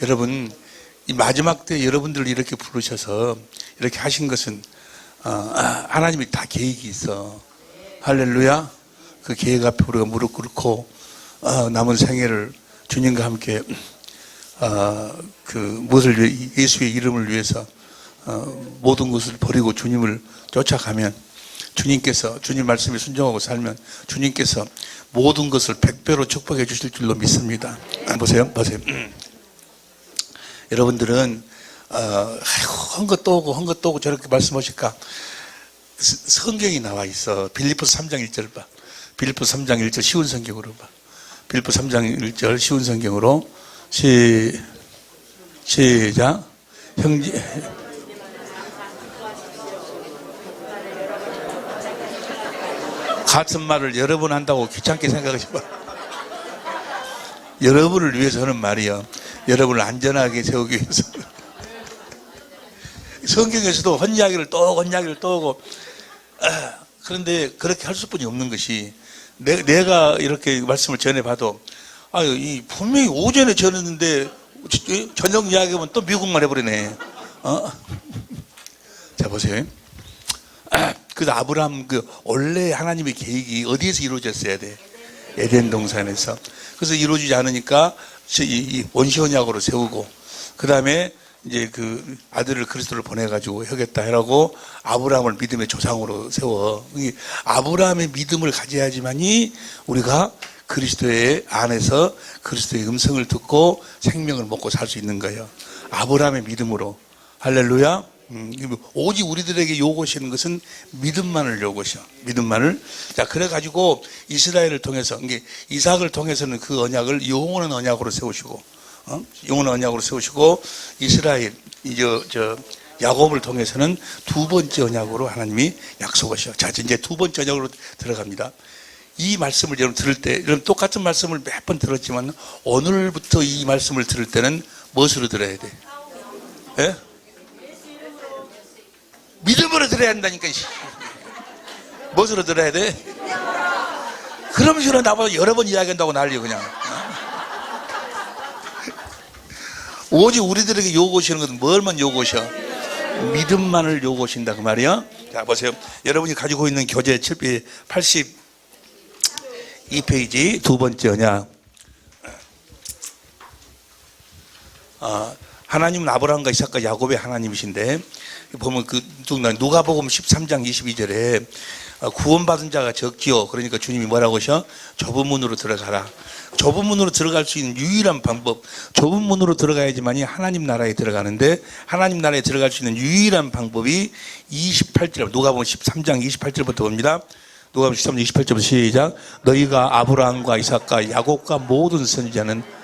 여러분, 이 마지막 때 여러분들을 이렇게 부르셔서 이렇게 하신 것은 하나님이 다 계획이 있어. 할렐루야. 그 계획 앞에 우리가 무릎 꿇고 남은 생애를 주님과 함께 그 무엇을 위해, 예수의 이름을 위해서 모든 것을 버리고 주님을 쫓아가면, 주님께서 주님 말씀에 순종하고 살면 주님께서 모든 것을 100배로 축복해 주실 줄로 믿습니다. 보세요. 여러분들은 한 것도 오고 저렇게 말씀하실까? 성경이 나와 있어. 빌립보서 3장 1절 봐. 빌립보서 3장 1절 쉬운 성경으로 봐. 빌립보서 3장 1절 쉬운 성경으로 시작. 형제 같은 말을 여러 번 한다고 귀찮게 생각하지 마. 여러분을 위해서 하는 말이요. 여러분을 안전하게 세우기 위해서. 성경에서도 헛이야기를 또 하고, 그런데 그렇게 할 수뿐이 없는 것이, 내가 이렇게 말씀을 전해봐도, 분명히 오전에 전했는데 저녁 이야기하면 또 미국말 해버리네. 자, 보세요. 그래서 아브라함, 원래 하나님의 계획이 어디에서 이루어졌어야 돼? 에덴 동산에서. 그래서 이루어지지 않으니까 이 원시언약으로 세우고, 그 다음에 이제 그 아들을 그리스도를 보내가지고 하겠다 해라고 아브라함을 믿음의 조상으로 세워. 아브라함의 믿음을 가져야지만이 우리가 그리스도의 안에서 그리스도의 음성을 듣고 생명을 먹고 살 수 있는 거예요. 아브라함의 믿음으로. 할렐루야. 오직 우리들에게 요구하시는 것은 믿음만을 요구하셔. 믿음만을. 자, 그래가지고 이스라엘을 통해서, 이삭을 통해서는 그 언약을 영원한 언약으로 세우시고, 영원한 언약으로 세우시고, 이스라엘, 야곱을 통해서는 두 번째 언약으로 하나님이 약속하셔. 자, 이제 두 번째 언약으로 들어갑니다. 이 말씀을 여러분 들을 때, 여러분 똑같은 말씀을 몇 번 들었지만, 오늘부터 이 말씀을 들을 때는 무엇으로 들어야 돼? 예? 믿음으로 들어야 한다니까. 무엇으로 들어야 돼? 그런 식으로 나보고 여러 번 이야기한다고 난리야 그냥. 오직 우리들에게 요구하시는 것은 뭘만 요구하셔? 믿음만을 요구하신다 그 말이야. 자, 보세요. 여러분이 가지고 있는 교재 82페이지 두 번째 언약. 하나님은 아브라함과 이삭과 야곱의 하나님이신데, 보면 누가복음 13장 22절에 구원받은 자가 적지요. 그러니까 주님이 뭐라고 하셔? 좁은 문으로 들어가라. 좁은 문으로 들어갈 수 있는 유일한 방법, 좁은 문으로 들어가야지만이 하나님 나라에 들어가는데, 하나님 나라에 들어갈 수 있는 유일한 방법이 28절, 누가복음 13장 28절부터 봅니다. 누가복음 13장 28절부터 시작. 너희가 아브라함과 이삭과 야곱과 모든 선지자는,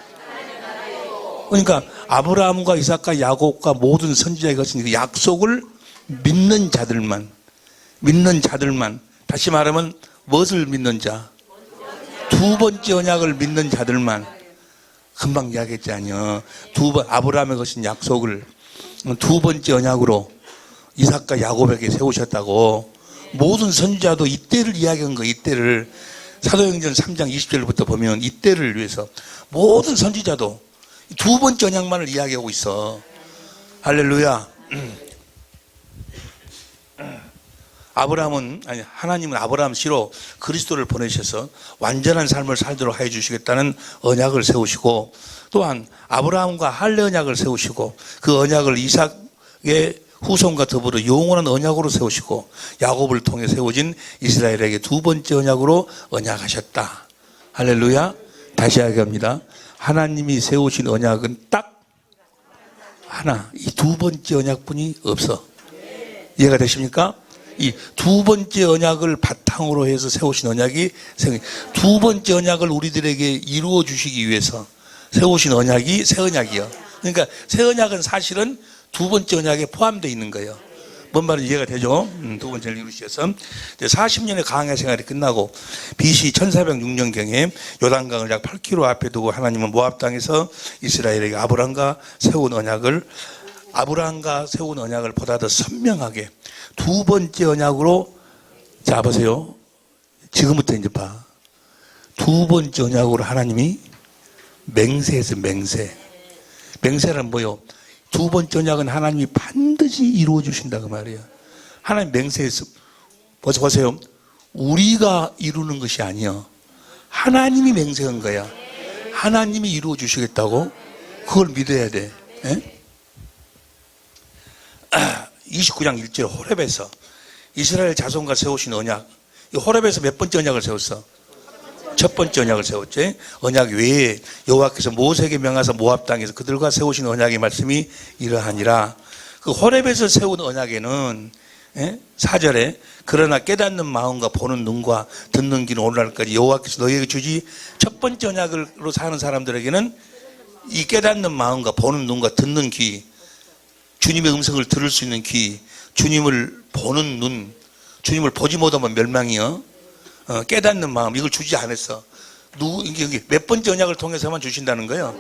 그러니까 아브라함과 이삭과 야곱과 모든 선지자의 것은 그 약속을 믿는 자들만, 다시 말하면 무엇을 믿는 자? 두 번째 언약을 믿는 자들만. 금방 이야기했잖아요. 아브라함의 것은 약속을 두 번째 언약으로 이삭과 야곱에게 세우셨다고. 모든 선지자도 이때를 이야기한 거예요. 이때를. 사도행전 3장 20절부터 보면 이때를 위해서 모든 선지자도 두 번째 언약만을 이야기하고 있어. 할렐루야. 하나님은 아브라함 씨로 그리스도를 보내셔서 완전한 삶을 살도록 해 주시겠다는 언약을 세우시고, 또한 아브라함과 할례 언약을 세우시고, 그 언약을 이삭의 후손과 더불어 영원한 언약으로 세우시고, 야곱을 통해 세워진 이스라엘에게 두 번째 언약으로 언약하셨다. 할렐루야. 다시 이야기합니다. 하나님이 세우신 언약은 딱 하나, 이 두 번째 언약뿐이 없어. 이해가 되십니까? 이 두 번째 언약을 바탕으로 해서 세우신 언약이, 두 번째 언약을 우리들에게 이루어 주시기 위해서 세우신 언약이 새 언약이요. 그러니까 새 언약은 사실은 두 번째 언약에 포함되어 있는 거예요. 뭔 말인지 이해가 되죠? 두 번째를 이루시셔서 40년의 강해 생활이 끝나고 BC 1406년경에 요단강을 약 8km 앞에 두고 하나님은 모압 땅에서 이스라엘에게 아브라함과 세운 언약을 보다 더 선명하게 두 번째 언약으로, 자 보세요. 지금부터 이제 봐. 두 번째 언약으로 하나님이 맹세해서 맹세. 맹세란 뭐요? 두 번째 언약은 하나님이 반드시 이루어 주신다 그 말이에요. 하나님 맹세했어. 보세요. 우리가 이루는 것이 아니요. 하나님이 맹세한 거야. 하나님이 이루어 주시겠다고? 그걸 믿어야 돼. 예? 29장 1절 호렙에서 이스라엘 자손과 세우신 언약. 호렙에서 몇 번째 언약을 세웠어? 첫 번째 언약을 세웠지. 언약 외에 여호와께서 모세에게 명하사 모압 땅에서 그들과 세우신 언약의 말씀이 이러하니라. 그 호렙에서 세운 언약에는 4절에 그러나 깨닫는 마음과 보는 눈과 듣는 귀는 오늘날까지 여호와께서 너희에게 주지. 첫 번째 언약으로 사는 사람들에게는 이 깨닫는 마음과 보는 눈과 듣는 귀, 주님의 음성을 들을 수 있는 귀, 주님을 보는 눈, 주님을 보지 못하면 멸망이요. 깨닫는 마음, 이걸 주지 않았어. 이게 몇 번째 언약을 통해서만 주신다는 거예요?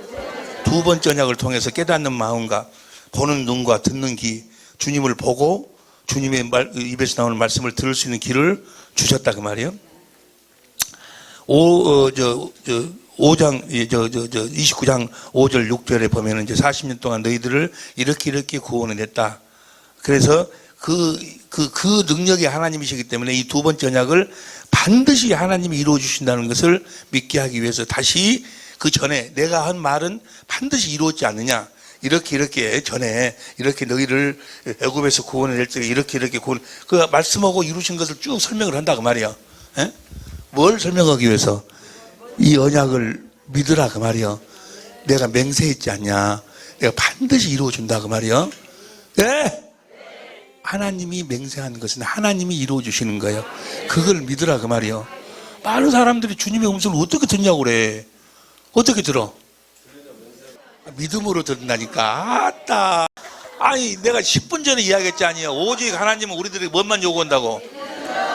두 번째 언약을 통해서 깨닫는 마음과 보는 눈과 듣는 귀, 주님을 보고 주님의 입에서 나오는 말씀을 들을 수 있는 귀를 주셨다 그 말이에요. 29장 5절 6절에 보면은 이제 40년 동안 너희들을 이렇게 구원해냈다. 그래서 그 능력이 하나님이시기 때문에 이 두 번째 언약을 반드시 하나님이 이루어 주신다는 것을 믿게 하기 위해서 다시 그 전에 내가 한 말은 반드시 이루어지지 않느냐. 이렇게 전에 이렇게 너희를 애굽에서 구원해 낼 때 이렇게 구원, 그 말씀하고 이루신 것을 쭉 설명을 한다 그 말이야. 예? 뭘 설명하기 위해서? 이 언약을 믿으라 그 말이야. 내가 맹세했지 않냐. 내가 반드시 이루어 준다 그 말이야. 예? 하나님이 맹세한 것은 하나님이 이루어 주시는 거예요. 그걸 믿으라 그 말이요. 많은 사람들이 주님의 음성을 어떻게 듣냐고 그래. 어떻게 들어? 믿음으로 듣는다니까. 아따. 아니 내가 10분 전에 이야기했지 아니에요. 오직 하나님은 우리들에게 뭔만 요구한다고?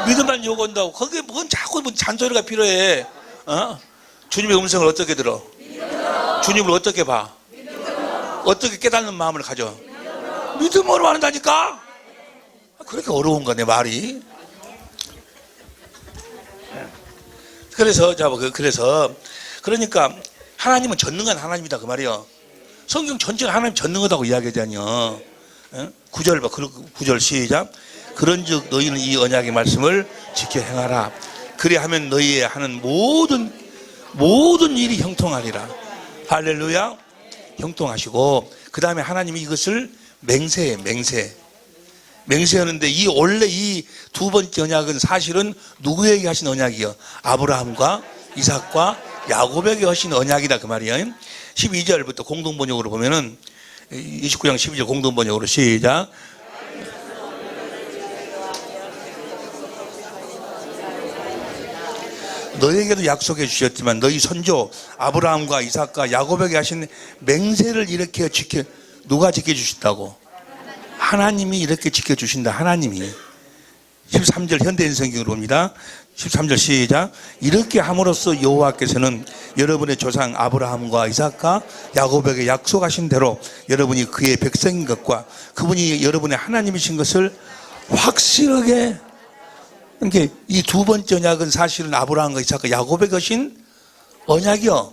믿음만 요구한다고. 거기에 뭔 자꾸 잔소리가 필요해. 주님의 음성을 어떻게 들어? 주님을 어떻게 봐? 어떻게 깨닫는 마음을 가져? 믿음으로 한다니까. 그렇게 어려운가 내 말이. 그래서 그러니까 하나님은 전능한 하나님이다 그 말이요. 성경 전체가 하나님 전능하다고 이야기하잖아요. 9절 봐. 9절 시작. 그런즉 너희는 이 언약의 말씀을 지켜 행하라. 그리하면 너희의 하는 모든 일이 형통하리라. 할렐루야. 형통하시고 그 다음에 하나님이 이것을 맹세하는데 원래 이 두 번째 언약은 사실은 누구에게 하신 언약이요? 아브라함과 이삭과 야곱에게 하신 언약이다 그 말이에요. 12절부터 공동번역으로 보면은 29장 12절 공동번역으로 시작. 너희에게도 약속해 주셨지만 너희 선조 아브라함과 이삭과 야곱에게 하신 맹세를 이렇게 누가 지켜주신다고? 하나님이 이렇게 지켜주신다. 하나님이. 13절 현대인 성경으로 봅니다. 13절 시작. 이렇게 함으로써 여호와께서는 여러분의 조상 아브라함과 이삭과 야곱에게 약속하신 대로 여러분이 그의 백성인 것과 그분이 여러분의 하나님이신 것을 확실하게. 그러니까 이 두 번째 언약은 사실은 아브라함과 이삭과 야곱에게 하신 언약이요.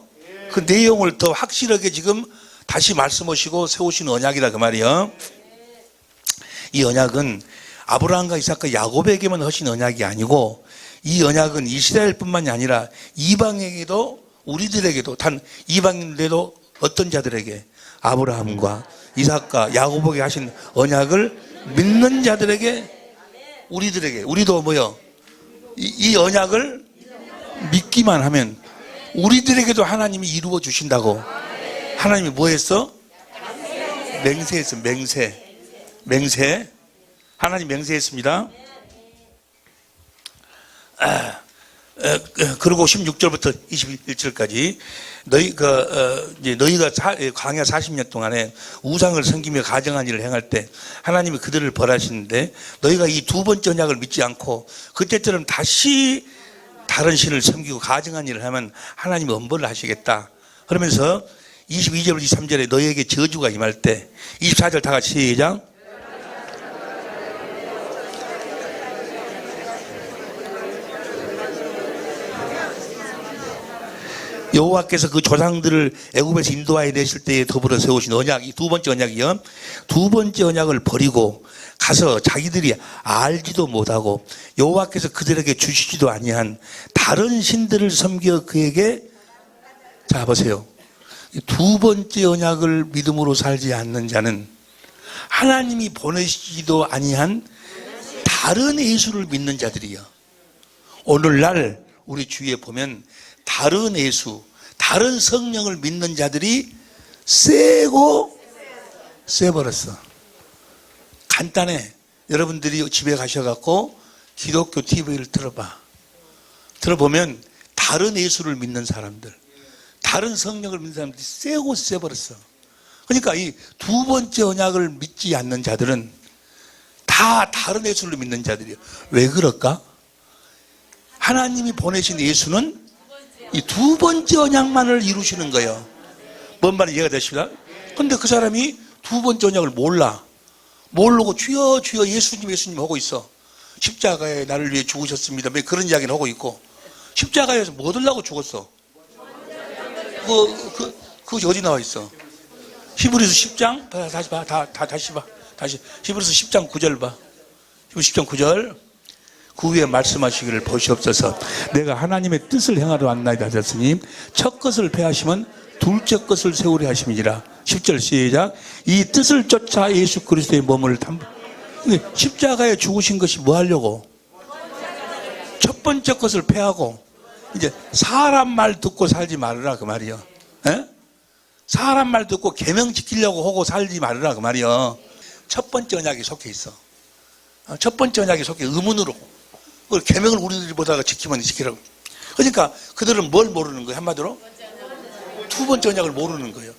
그 내용을 더 확실하게 지금 다시 말씀하시고 세우신 언약이다 그 말이요. 이 언약은 아브라함과 이삭과 야곱에게만 하신 언약이 아니고 이 언약은 이스라엘뿐만이 아니라 이방에게도 우리들에게도 단 이방인들도 어떤 자들에게 아브라함과 이삭과 야곱에게 하신 언약을 믿는 자들에게 우리들에게 우리도 뭐요? 이 언약을 믿기만 하면 우리들에게도 하나님이 이루어 주신다고. 하나님이 뭐 했어? 맹세했어. 맹세. 하나님 맹세했습니다. 그리고 16절부터 21절까지 너희가 광야 40년 동안에 우상을 섬기며 가증한 일을 행할 때 하나님이 그들을 벌하시는데 너희가 이 두 번째 언약을 믿지 않고 그때처럼 다시 다른 신을 섬기고 가증한 일을 하면 하나님이 엄벌을 하시겠다. 그러면서 22절부터 23절에 너희에게 저주가 임할 때 24절 다 같이 시작. 여호와께서 그 조상들을 애굽에서 인도하여 내실 때에 더불어 세우신 언약, 이 두 번째 언약이요. 두 번째 언약을 버리고 가서 자기들이 알지도 못하고 여호와께서 그들에게 주시지도 아니한 다른 신들을 섬겨 그에게, 자 보세요. 두 번째 언약을 믿음으로 살지 않는 자는 하나님이 보내시지도 아니한 다른 예수를 믿는 자들이요. 오늘날 우리 주위에 보면 다른 예수, 다른 성령을 믿는 자들이 세고 세버렸어. 간단해. 여러분들이 집에 가셔갖고 기독교 TV를 틀어봐. 들어보면 다른 예수를 믿는 사람들, 다른 성령을 믿는 사람들이 세고 세버렸어. 그러니까 이 두 번째 언약을 믿지 않는 자들은 다 다른 예수를 믿는 자들이에요. 왜 그럴까? 하나님이 보내신 예수는 이 두 번째 언약만을 이루시는 거예요. 뭔 말인지 이해가 되십니까? 근데 그 사람이 두 번째 언약을 몰라. 모르고 주여 주여 예수님 예수님 하고 있어. 십자가에 나를 위해 죽으셨습니다. 그런 이야기를 하고 있고, 십자가에서 뭐 얻으려고 죽었어? 그거 어디 나와 있어? 히브리서 10장? 다시 봐. 다시 봐. 다시. 히브리서 10장 9절 봐. 히브리서 10장 9절. 그 위에 말씀하시기를 보시옵소서. 내가 하나님의 뜻을 행하러 왔나이다 하셨으니 첫 것을 폐하시면 둘째 것을 세우려 하심이니라. 10절 시작. 이 뜻을 쫓아 예수 그리스도의 몸을 십자가에 죽으신 것이 뭐 하려고? 첫 번째 것을 폐하고 이제 사람 말 듣고 살지 말으라 그 말이요. 에? 사람 말 듣고 계명 지키려고 하고 살지 말으라 그 말이요. 첫 번째 언약이 속해 있어. 첫 번째 언약이 속해 의문으로. 그 계명을 우리들이 보다가 지키면 지키라고. 그러니까 그들은 뭘 모르는 거예요? 한마디로 두 번째 언약을 모르는 거예요.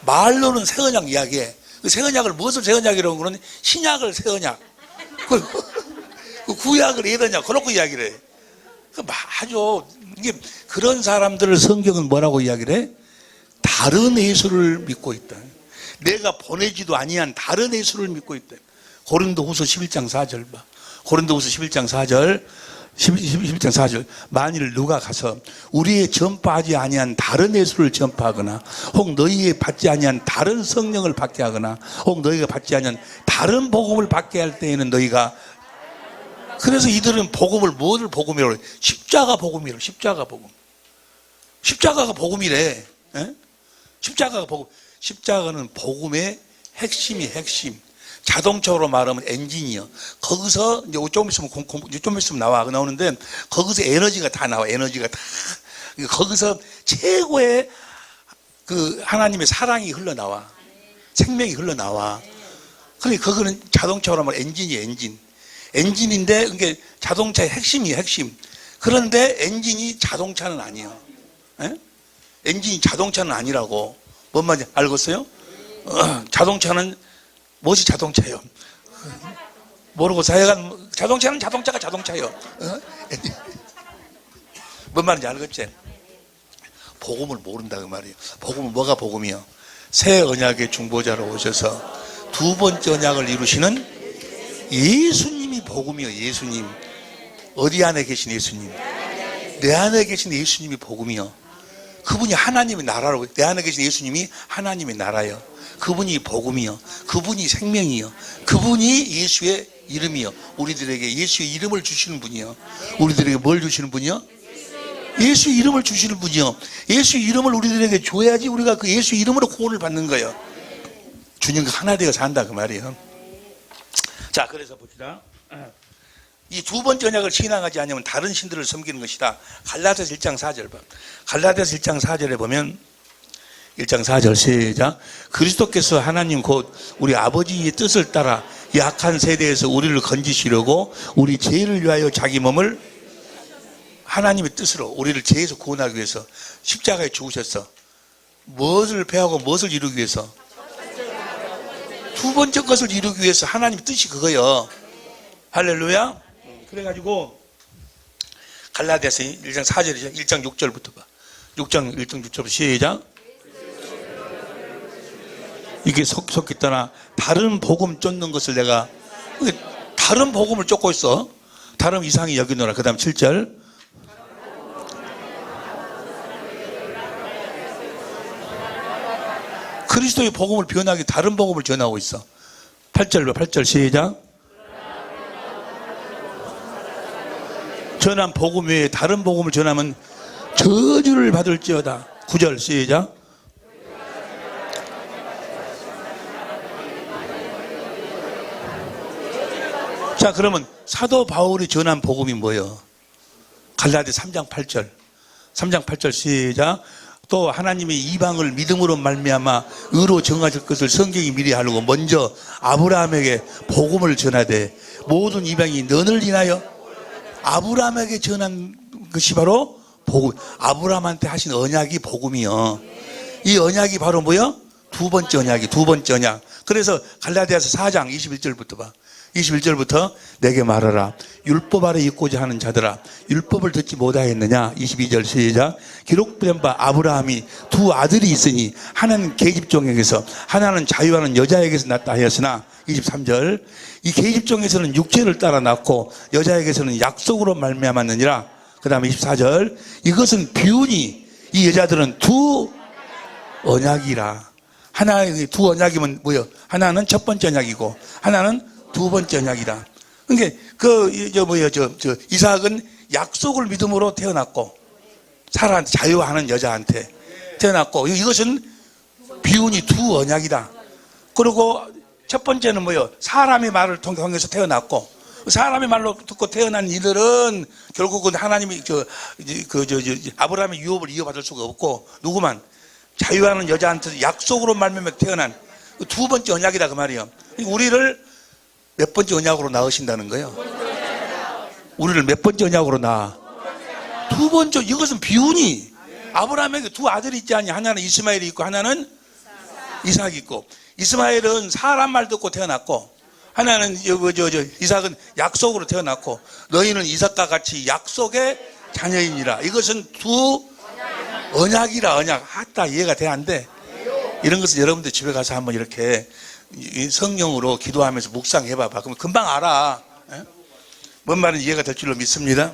말로는 새 언약 이야기해. 그 새 언약을 무엇을 새 언약이라고 그러는, 신약을 새 언약, 그 구약을 옛 언약 그렇게 이야기를 해. 그 아주 이게 그런 사람들을 성경은 뭐라고 이야기를 해? 다른 예수를 믿고 있다. 내가 보내지도 아니한 다른 예수를 믿고 있다. 고린도후서 11장 4절 봐. 고린도후서 11장 4절. 11장 4절. 만일 누가 가서 우리의 전파하지 아니한 다른 예수를 전파하거나 혹 너희의 받지 아니한 다른 성령을 받게 하거나 혹 너희가 받지 아니한 다른 복음을 받게 할 때에는 너희가, 그래서 이들은 복음을 뭐를 복음이라고 그래? 십자가 복음이라고. 십자가 복음. 십자가가 복음이래. 에? 십자가가 복음. 십자가는 복음의 핵심이 핵심. 자동차로 말하면 엔진이요. 거기서 이제 좀 있으면 나오는데 거기서 에너지가 다 나와. 에너지가 다. 거기서 최고의 그 하나님의 사랑이 흘러나와. 생명이 흘러나와. 그러니까 그거는 자동차로 말하면 엔진이에요. 엔진. 엔진인데 이게 자동차의 핵심이에요. 핵심. 그런데 엔진이 자동차는 아니에요. 에? 엔진이 자동차는 아니라고. 뭔 말인지 알겠어요? 자동차는 무엇이 자동차예요? 모르고 사회가 자동차는 자동차가 자동차예요. 뭔 말인지 알겠지? 복음을 모른다 그 말이에요. 복음은 뭐가 복음이요? 새 언약의 중보자로 오셔서 두 번째 언약을 이루시는 예수님이 복음이요. 예수님. 어디 안에 계신 예수님? 내 안에 계신 예수님이 복음이요. 그분이 하나님의 나라로, 내 안에 계신 예수님이 하나님의 나라요. 그분이 복음이요. 그분이 생명이요. 그분이 예수의 이름이요. 우리들에게 예수의 이름을 주시는 분이요. 우리들에게 뭘 주시는 분이요? 예수의 이름을 주시는 분이요. 예수의 이름을 우리들에게 줘야지 우리가 그 예수의 이름으로 구원을 받는 거예요. 주님과 하나 되어 산다 그 말이에요. 자, 그래서 봅시다. 이 두 번째 언약을 신앙하지 않으면 다른 신들을 섬기는 것이다. 갈라디아서 1장 4절 봐. 갈라디아서 1장 4절에 보면 1장 4절 시작. 그리스도께서 하나님 곧 우리 아버지의 뜻을 따라 약한 세대에서 우리를 건지시려고 우리 죄를 위하여 자기 몸을, 하나님의 뜻으로 우리를 죄에서 구원하기 위해서 십자가에 죽으셨어. 무엇을 폐하고 무엇을 이루기 위해서? 두 번째 것을 이루기 위해서. 하나님의 뜻이 그거예요. 할렐루야. 그래가지고 갈라디아서 1장 4절이죠. 1장 6절부터 봐. 1장 6절부터 시작. 이게 속히 떠나 다른 복음 쫓는 것을 내가, 다른 복음을 쫓고 있어. 다른 이상히 여기노라. 그 다음 7절. 그리스도의 복음을 변하게 다른 복음을 전하고 있어. 8절, 8절 시작. 전한 복음 외에 다른 복음을 전하면 저주를 받을지어다. 9절 시작. 자, 그러면 사도 바울이 전한 복음이 뭐예요? 갈라디 3장 8절. 3장 8절 시작. 또 하나님의 이방을 믿음으로 말미암아 의로 정하실 것을 성경이 미리 알고 먼저 아브라함에게 복음을 전하되 모든 이방이 너를 인하여 아브라함에게 전한 것이 바로 복음. 아브라함한테 하신 언약이 복음이요. 이 언약이 바로 뭐요? 두 번째 언약. 그래서 갈라디아서 4장 21절부터 봐. 21절부터 내게 말하라. 율법 아래 있고자 하는 자들아, 율법을 듣지 못하였느냐? 22절 시작. 기록된 바 아브라함이 두 아들이 있으니 하나는 계집종에게서 하나는 자유하는 여자에게서 낳다 하였으나 23절 이 계집종에서는 육체를 따라 낳고 여자에게서는 약속으로 말미암았느니라. 그 다음에 24절 이것은 비운이 이 여자들은 두 언약이라. 하나의 두 언약이면 뭐요? 하나는 첫 번째 언약이고 하나는 두 번째 언약이다. 그러니까 이삭은 약속을 믿음으로 태어났고 사라한테 자유하는 여자한테 태어났고 이것은 비운이 두 언약이다. 그리고 첫 번째는 뭐요? 사람의 말을 통해서 태어났고 사람의 말로 듣고 태어난 이들은 결국은 하나님이 아브라함의 유업을 이어받을 수가 없고 누구만 자유하는 여자한테 약속으로 말미암아 태어난 두 번째 언약이다 그 말이에요. 우리를 몇 번째 언약으로 낳으신다는 거예요? 우리를 몇 번째 언약으로 낳아? 두 번째. 이것은 비운이 아브라함에게 두 아들이 있지 않냐? 하나는 이스마엘이 있고 하나는 이삭이 있고 이스마엘은 사람 말 듣고 태어났고 하나는 이삭은 약속으로 태어났고 너희는 이삭과 같이 약속의 자녀이니라. 이것은 두 언약이라. 언약. 하다 이해가 돼 안 돼? 이런 것은 여러분들 집에 가서 한번 이렇게 성경으로 기도하면서 묵상해 봐봐. 그럼 금방 알아. 뭔 말인지 이해가 될 줄로 믿습니다.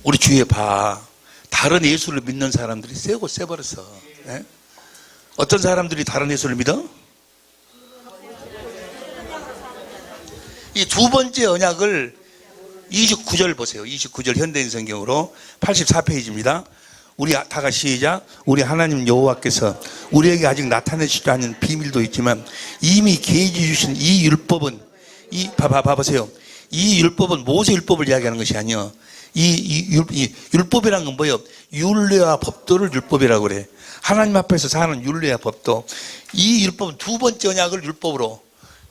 우리 주위에 봐. 다른 예수를 믿는 사람들이 세고 세버렸어. 어떤 사람들이 다른 예수를 믿어? 이 두 번째 언약을 29절 보세요. 29절 현대인 성경으로 84페이지입니다. 우리 다 같이 시작. 우리 하나님 여호와께서 우리에게 아직 나타내시지 않은 비밀도 있지만 이미 계시 주신 이 율법은 봐보세요. 이 율법은 모세 율법을 이야기하는 것이 아니요. 이 율법이란 건 뭐예요? 율례와 법도를 율법이라고 그래. 하나님 앞에서 사는 율례와 법도. 이 율법은 두 번째 언약을 율법으로.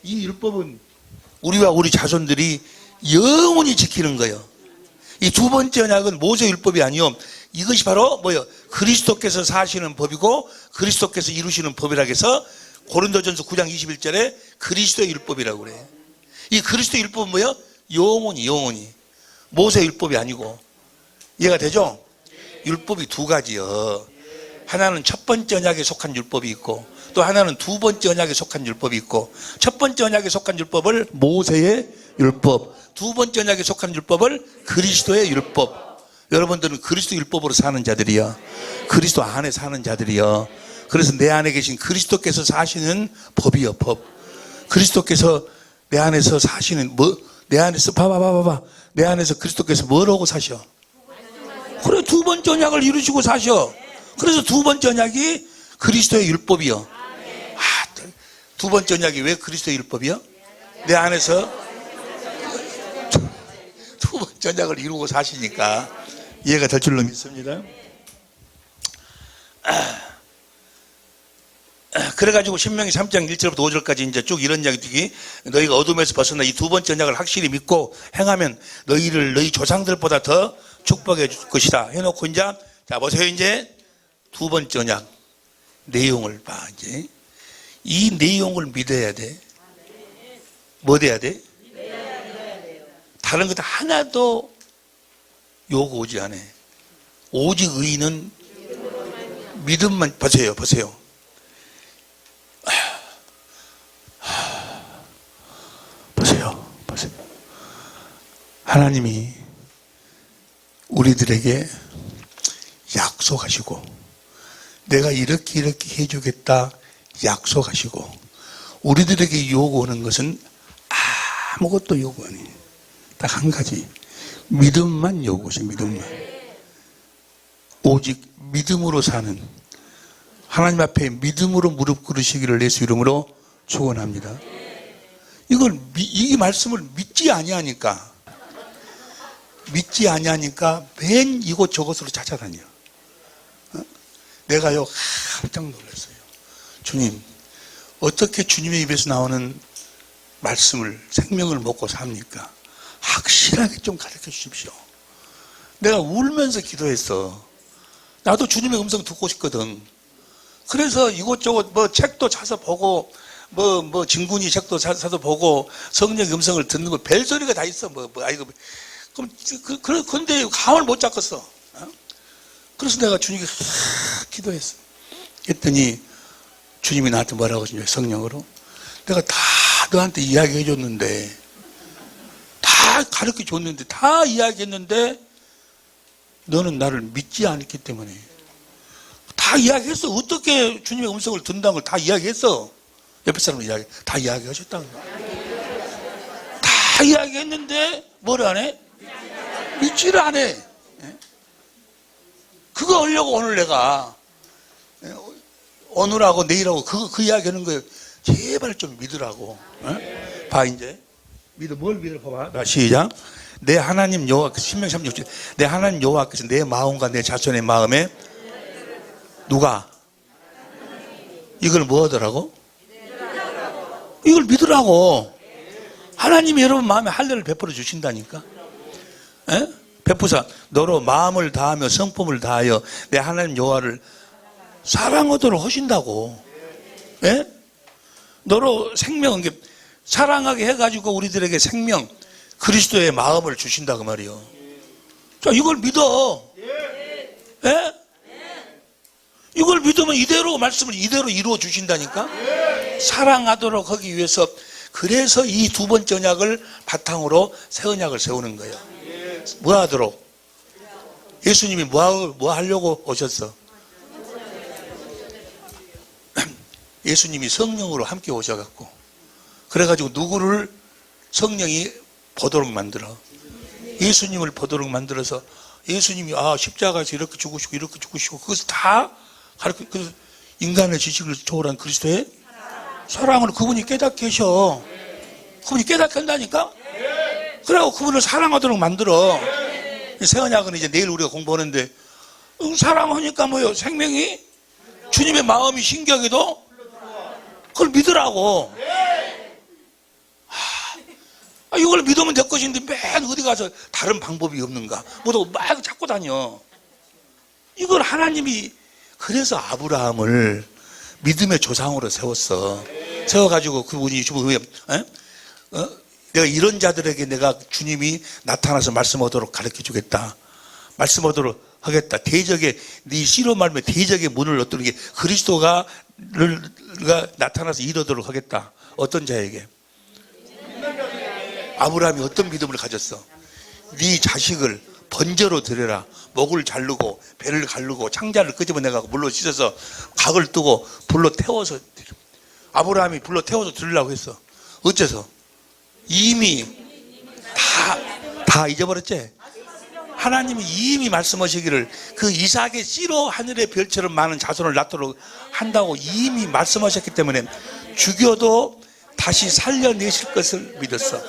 이 율법은 우리와 우리 자손들이 영원히 지키는 거예요. 이 두 번째 언약은 모세 율법이 아니요. 이것이 바로 뭐예요? 그리스도께서 사시는 법이고 그리스도께서 이루시는 법이라 해서 고린도전서 9장 21절에 그리스도의 율법이라고 그래요. 이 그리스도의 율법은 뭐예요? 영원히. 모세 율법이 아니고. 이해가 되죠? 율법이 두 가지요. 하나는 첫 번째 언약에 속한 율법이 있고 또 하나는 두 번째 언약에 속한 율법이 있고 첫 번째 언약에 속한 율법을 모세의 율법, 두 번째 언약에 속한 율법을 그리스도의 율법. 여러분들은 그리스도 율법으로 사는 자들이요. 그리스도 안에 사는 자들이요. 그래서 내 안에 계신 그리스도께서 사시는 법이요, 법. 그리스도께서 내 안에서 사시는 내 안에서 봐봐. 내 안에서 그리스도께서 뭐라고 사셔? 그래, 두 번째 언약을 이루시고 사셔. 그래서 두 번째 언약이 그리스도의 율법이요. 두 번째 언약이 왜 그리스도의 율법이요? 내 안에서 두 번째 언약을 이루고 사시니까 이해가 될 줄로 믿습니다. 그래가지고 신명기 3장 1절부터 5절까지 이제 쭉 이런 이야기들이 너희가 어둠에서 벗어나 이 두 번째 언약을 확실히 믿고 행하면 너희를 너희 조상들보다 더 축복해 줄 것이다 해놓고 이제 자 보세요. 이제 두 번째 언약 내용을 봐. 이제 이 내용을 믿어야 돼. 뭐 돼야 돼? 다른 것 하나도 요구 오지 않아. 오직 의인은 믿음만. 보세요. 하나님이 우리들에게 약속하시고, 내가 이렇게 해주겠다 약속하시고, 우리들에게 요구하는 것은 아무것도 요구 안 해요. 딱 한 가지, 믿음만 요구하시. 믿음만. 오직 믿음으로 사는, 하나님 앞에 믿음으로 무릎 꿇으시기를 예수 이름으로 축원합니다. 이 말씀을 믿지 아니하니까 맨 이곳저곳으로 찾아다녀. 내가요 깜짝 놀랐어요. 주님, 어떻게 주님의 입에서 나오는 말씀을, 생명을 먹고 삽니까? 확실하게 좀 가르쳐 주십시오. 내가 울면서 기도했어. 나도 주님의 음성 듣고 싶거든. 그래서 이곳저곳 책도 사서 보고, 진군이 책도 사서 보고, 성령의 음성을 듣는 거 벨소리가 다 있어. 아이고. 그런데 감을 못 잡겠어. 그래서 내가 주님께 기도했어. 했더니 주님이 나한테 뭐라고 하시냐, 성령으로. 내가 다 너한테 이야기해 줬는데, 다 가르쳐 줬는데, 다 이야기했는데, 너는 나를 믿지 않기 때문에. 다 이야기했어. 어떻게 주님의 음성을 듣는다는 걸 다 이야기했어. 옆에 사람은 다 이야기하셨다는 거야. 다 이야기했는데, 뭘 안 해? 믿지를 안 해. 그거 하려고 오늘 내가, 오늘하고 내일하고 그 이야기 하는 거예요. 제발 좀 믿으라고. 봐, 이제. 뭘 믿으라 봐봐. 나 시작. 내 하나님 여호와께서, 신명기 36절. 내 하나님 여호와께서 내 마음과 내 자손의 마음에, 누가? 이걸 뭐 하더라고? 이걸 믿으라고. 하나님이 여러분 마음에 할례를 베풀어 주신다니까. 베푸사, 너로 마음을 다하며 성품을 다하여 내 하나님 여호와를 사랑하도록 하신다고. 너로 생명, 사랑하게 해가지고 우리들에게 생명, 그리스도의 마음을 주신다고 말이요. 자, 이걸 믿어. 이걸 믿으면 이대로 말씀을 이대로 이루어 주신다니까. 사랑하도록 하기 위해서, 그래서 이 두 번째 언약을 바탕으로 새 언약을 세우는 거예요. 뭐 하도록? 예수님이 뭐 하려고 오셨어? 예수님이 성령으로 함께 오셔갖고, 그래가지고 누구를 성령이 보도록 만들어. 예수님을 보도록 만들어서, 예수님이 십자가에서 이렇게 죽으시고 이렇게 죽으시고, 그것을 다 가르쳐. 그래서 인간의 지식을 초월한 그리스도의 사랑을 그분이 깨닫게 하셔. 그분이 깨닫게 한다니까? 그래고 그분을 사랑하도록 만들어. 새 언약은 이제 내일 우리가 공부하는데, 사랑하니까 뭐요? 생명이, 주님의 마음이 신기하게도 그걸 믿으라고. 이걸 믿으면 될 것인데 맨 어디 가서 다른 방법이 없는가? 뭐도 막 찾고 다녀. 이걸 하나님이, 그래서 아브라함을 믿음의 조상으로 세웠어. 세워가지고 그분이 내가 이런 자들에게 내가 주님이 나타나서 말씀하도록 가르쳐 주겠다. 말씀하도록 하겠다. 대적의, 네 씨로 말하면 대적의 문을 어떤 게 그리스도가 나타나서 이루도록 하겠다. 어떤 자에게? 아브라함이 어떤 믿음을 가졌어? 네 자식을 번제로 드려라. 목을 자르고 배를 가르고 창자를 끄집어내고 물로 씻어서 각을 뜨고 불로 태워서, 아브라함이 불로 태워서 드리려고 했어. 어째서? 이미 다 잊어버렸지? 하나님이 이미 말씀하시기를 그 이삭의 씨로 하늘의 별처럼 많은 자손을 낳도록 한다고 이미 말씀하셨기 때문에 죽여도 다시 살려내실 것을 믿었어.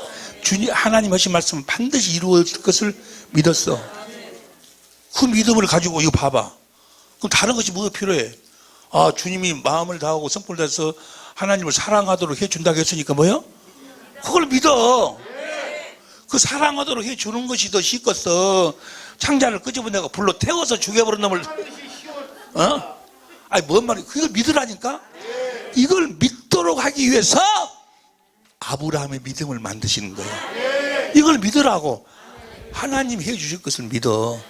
하나님 하신 말씀은 반드시 이루어질 것을 믿었어. 그 믿음을 가지고 이거 봐봐. 그럼 다른 것이 뭐가 필요해? 주님이 마음을 다하고 성품을 다해서 하나님을 사랑하도록 해준다고 했으니까 뭐요? 그걸 믿어. 그 사랑하도록 해주는 것이 더 쉽겠어. 창자를 끄집어내고 불로 태워서 죽여버린 놈을, 뭔 말이야? 그걸 믿으라니까? 이걸 믿도록 하기 위해서 아브라함의 믿음을 만드시는 거예요. 이걸 믿으라고. 하나님 해주실 것을 믿어.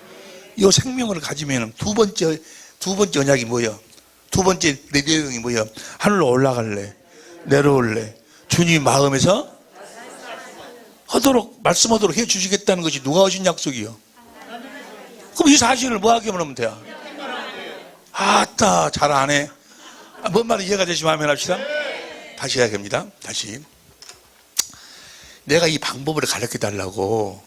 이 생명을 가지면 두 번째 언약이 뭐예요? 두 번째 내 내용이 뭐예요? 하늘로 올라갈래? 내려올래? 주님 마음에서 말씀하도록 해주시겠다는 것이 누가 하신 약속이요? 그럼 이 사실을 뭐 하기만 하면 돼요? 아따, 잘 안 해. 뭔 말인지 이해가 되시면 하면 합시다. 다시 해야 됩니다. 다시. 내가 이 방법을 가르쳐 달라고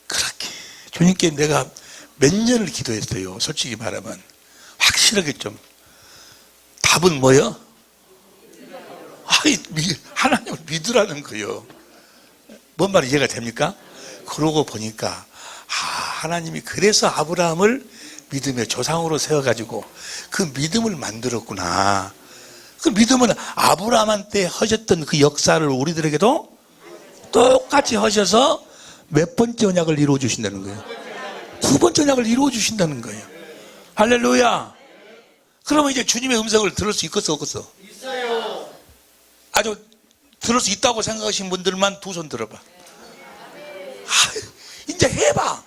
그렇게 주님께 내가 몇 년을 기도했어요. 솔직히 말하면. 확실하게 좀. 답은 뭐요? 하나님을 믿으라는 거요. 뭔 말인지 이해가 됩니까? 그러고 보니까 하나님이 그래서 아브라함을 믿음의 조상으로 세워가지고 그 믿음을 만들었구나. 그 믿음은 아브라함한테 하셨던 그 역사를 우리들에게도 똑같이 하셔서 몇 번째 언약을 이루어 주신다는 거예요. 두 번째 언약을 이루어 주신다는 거예요. 할렐루야. 그러면 이제 주님의 음성을 들을 수 있겠어, 없겠어? 있어요. 아주 들을 수 있다고 생각하신 분들만 두 손 들어봐. 이제 해봐.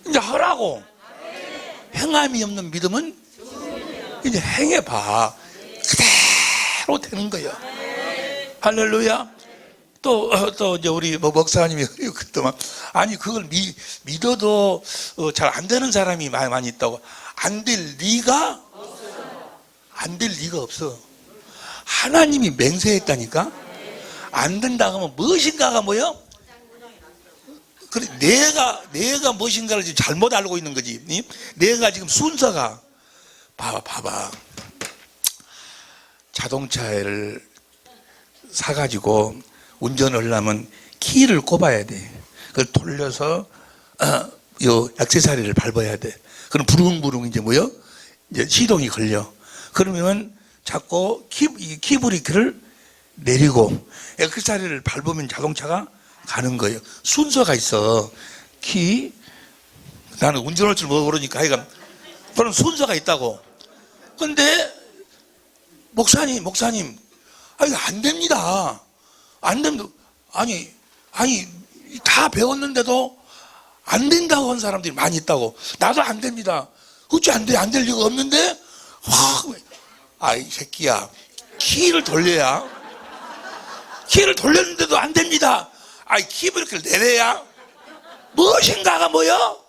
이제 하라고. 행함이 없는 믿음은 이제 행해봐. 그대로 되는 거예요. 할렐루야. 또 이제 우리 목사님이 그동안 아니 그걸 믿어도 잘 안 되는 사람이 많이 있다고. 안 될 리가 없어. 하나님이 맹세했다니까. 안 된다 하면 무엇인가가 뭐요? 그래, 내가 무엇인가를 지금 잘못 알고 있는 거지. 내가 지금 순서가 봐봐. 자동차를 사가지고 운전을 하려면 키를 꼽아야 돼. 그걸 돌려서 요 액세서리를 밟아야 돼. 그럼 부릉부릉 이제 뭐요? 이제 시동이 걸려. 그러면 자꾸 키 브레이크를 내리고 액세서리를 밟으면 자동차가 가는 거예요. 순서가 있어. 나는 운전할 줄 모르니까 하여간 그런 순서가 있다고. 근데 목사님 이거 안 됩니다. 안 됩니다. 아니 다 배웠는데도 안 된다고 한 사람들이 많이 있다고. 나도 안 됩니다. 어찌 안 돼? 안 될 리가 없는데 이 새끼야, 키를 돌렸는데도 안 됩니다. 키브레이크를 내려야 무엇인가가 뭐요?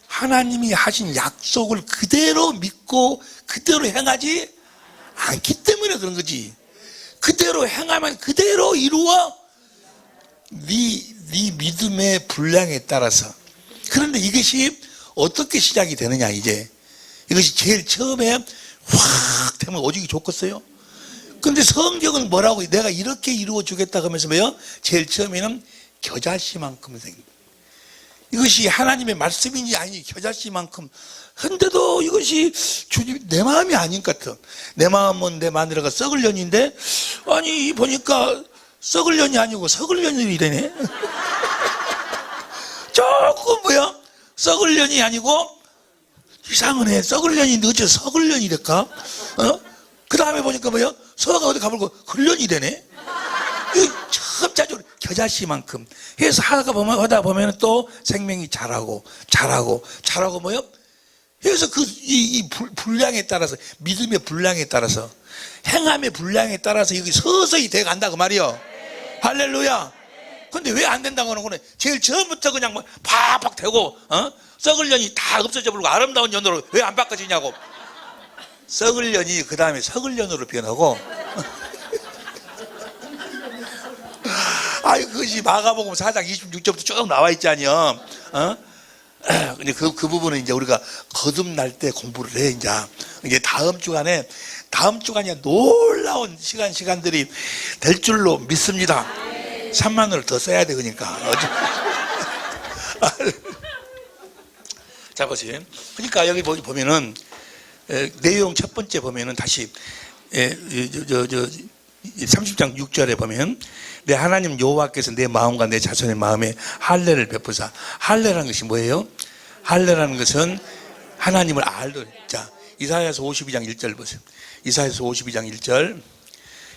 하나님이 하신 약속을 그대로 믿고 그대로 행하지 않기 때문에 그런 거지. 그대로 행하면 그대로 이루어 네 믿음의 분량에 따라서. 그런데 이것이 어떻게 시작이 되느냐. 이제 이것이 제일 처음에 확 되면 오직이 좋겠어요. 근데 성경은 뭐라고 내가 이렇게 이루어 주겠다 하면서 뭐요? 제일 처음에는 겨자씨만큼 이것이 하나님의 말씀인지 아닌지 겨자씨만큼. 근데도 이것이 주님 내 마음이 아닌 것 같아. 내 마음은 내 마누라가 썩을 년인데 아니 보니까 썩을 년이 아니고 석을 년이 되네. 조금 뭐야? 썩을 년이 아니고 이상하네. 썩을 년인데 어째 석을 년이 될까? 그 다음에 보니까 뭐야? 서가 어디 가버리고 걸년이 되네. 첨자적으로 겨자씨만큼 해서 하다 보면 또 생명이 자라고 뭐요? 그래서 이 분량에 따라서 믿음의 분량에 따라서 행함의 분량에 따라서 여기 서서히 돼 간다 그 말이요. 할렐루야. 근데 왜 안 된다고 하는 거는 제일 처음부터 그냥 뭐 팍팍 되고 썩을 년이 다 없어져 버리고 아름다운 년으로 왜 안 바꿔지냐고. 썩을 년이 그 다음에 석을 년으로 변하고. 그것이 마가복음 4장 26절부터 쭉 나와 있지 않냐. 근데 그 부분은 이제 우리가 거듭날 때 공부를 해. 이제 다음 주간에 놀라운 시간들이 될 줄로 믿습니다. 3만 원을 더 써야 돼. 그러니까. 자, 보세요. 그러니까 여기 보면은 내용 첫 번째 보면은 다시 30장 6절에 보면 내 하나님 여호와께서 내 마음과 내 자손의 마음에 할례를 베푸사. 할례라는 것이 뭐예요? 할례라는 것은 하나님을 알도. 자, 이사야서 52장 1절 보세요. 이사야서 52장 1절.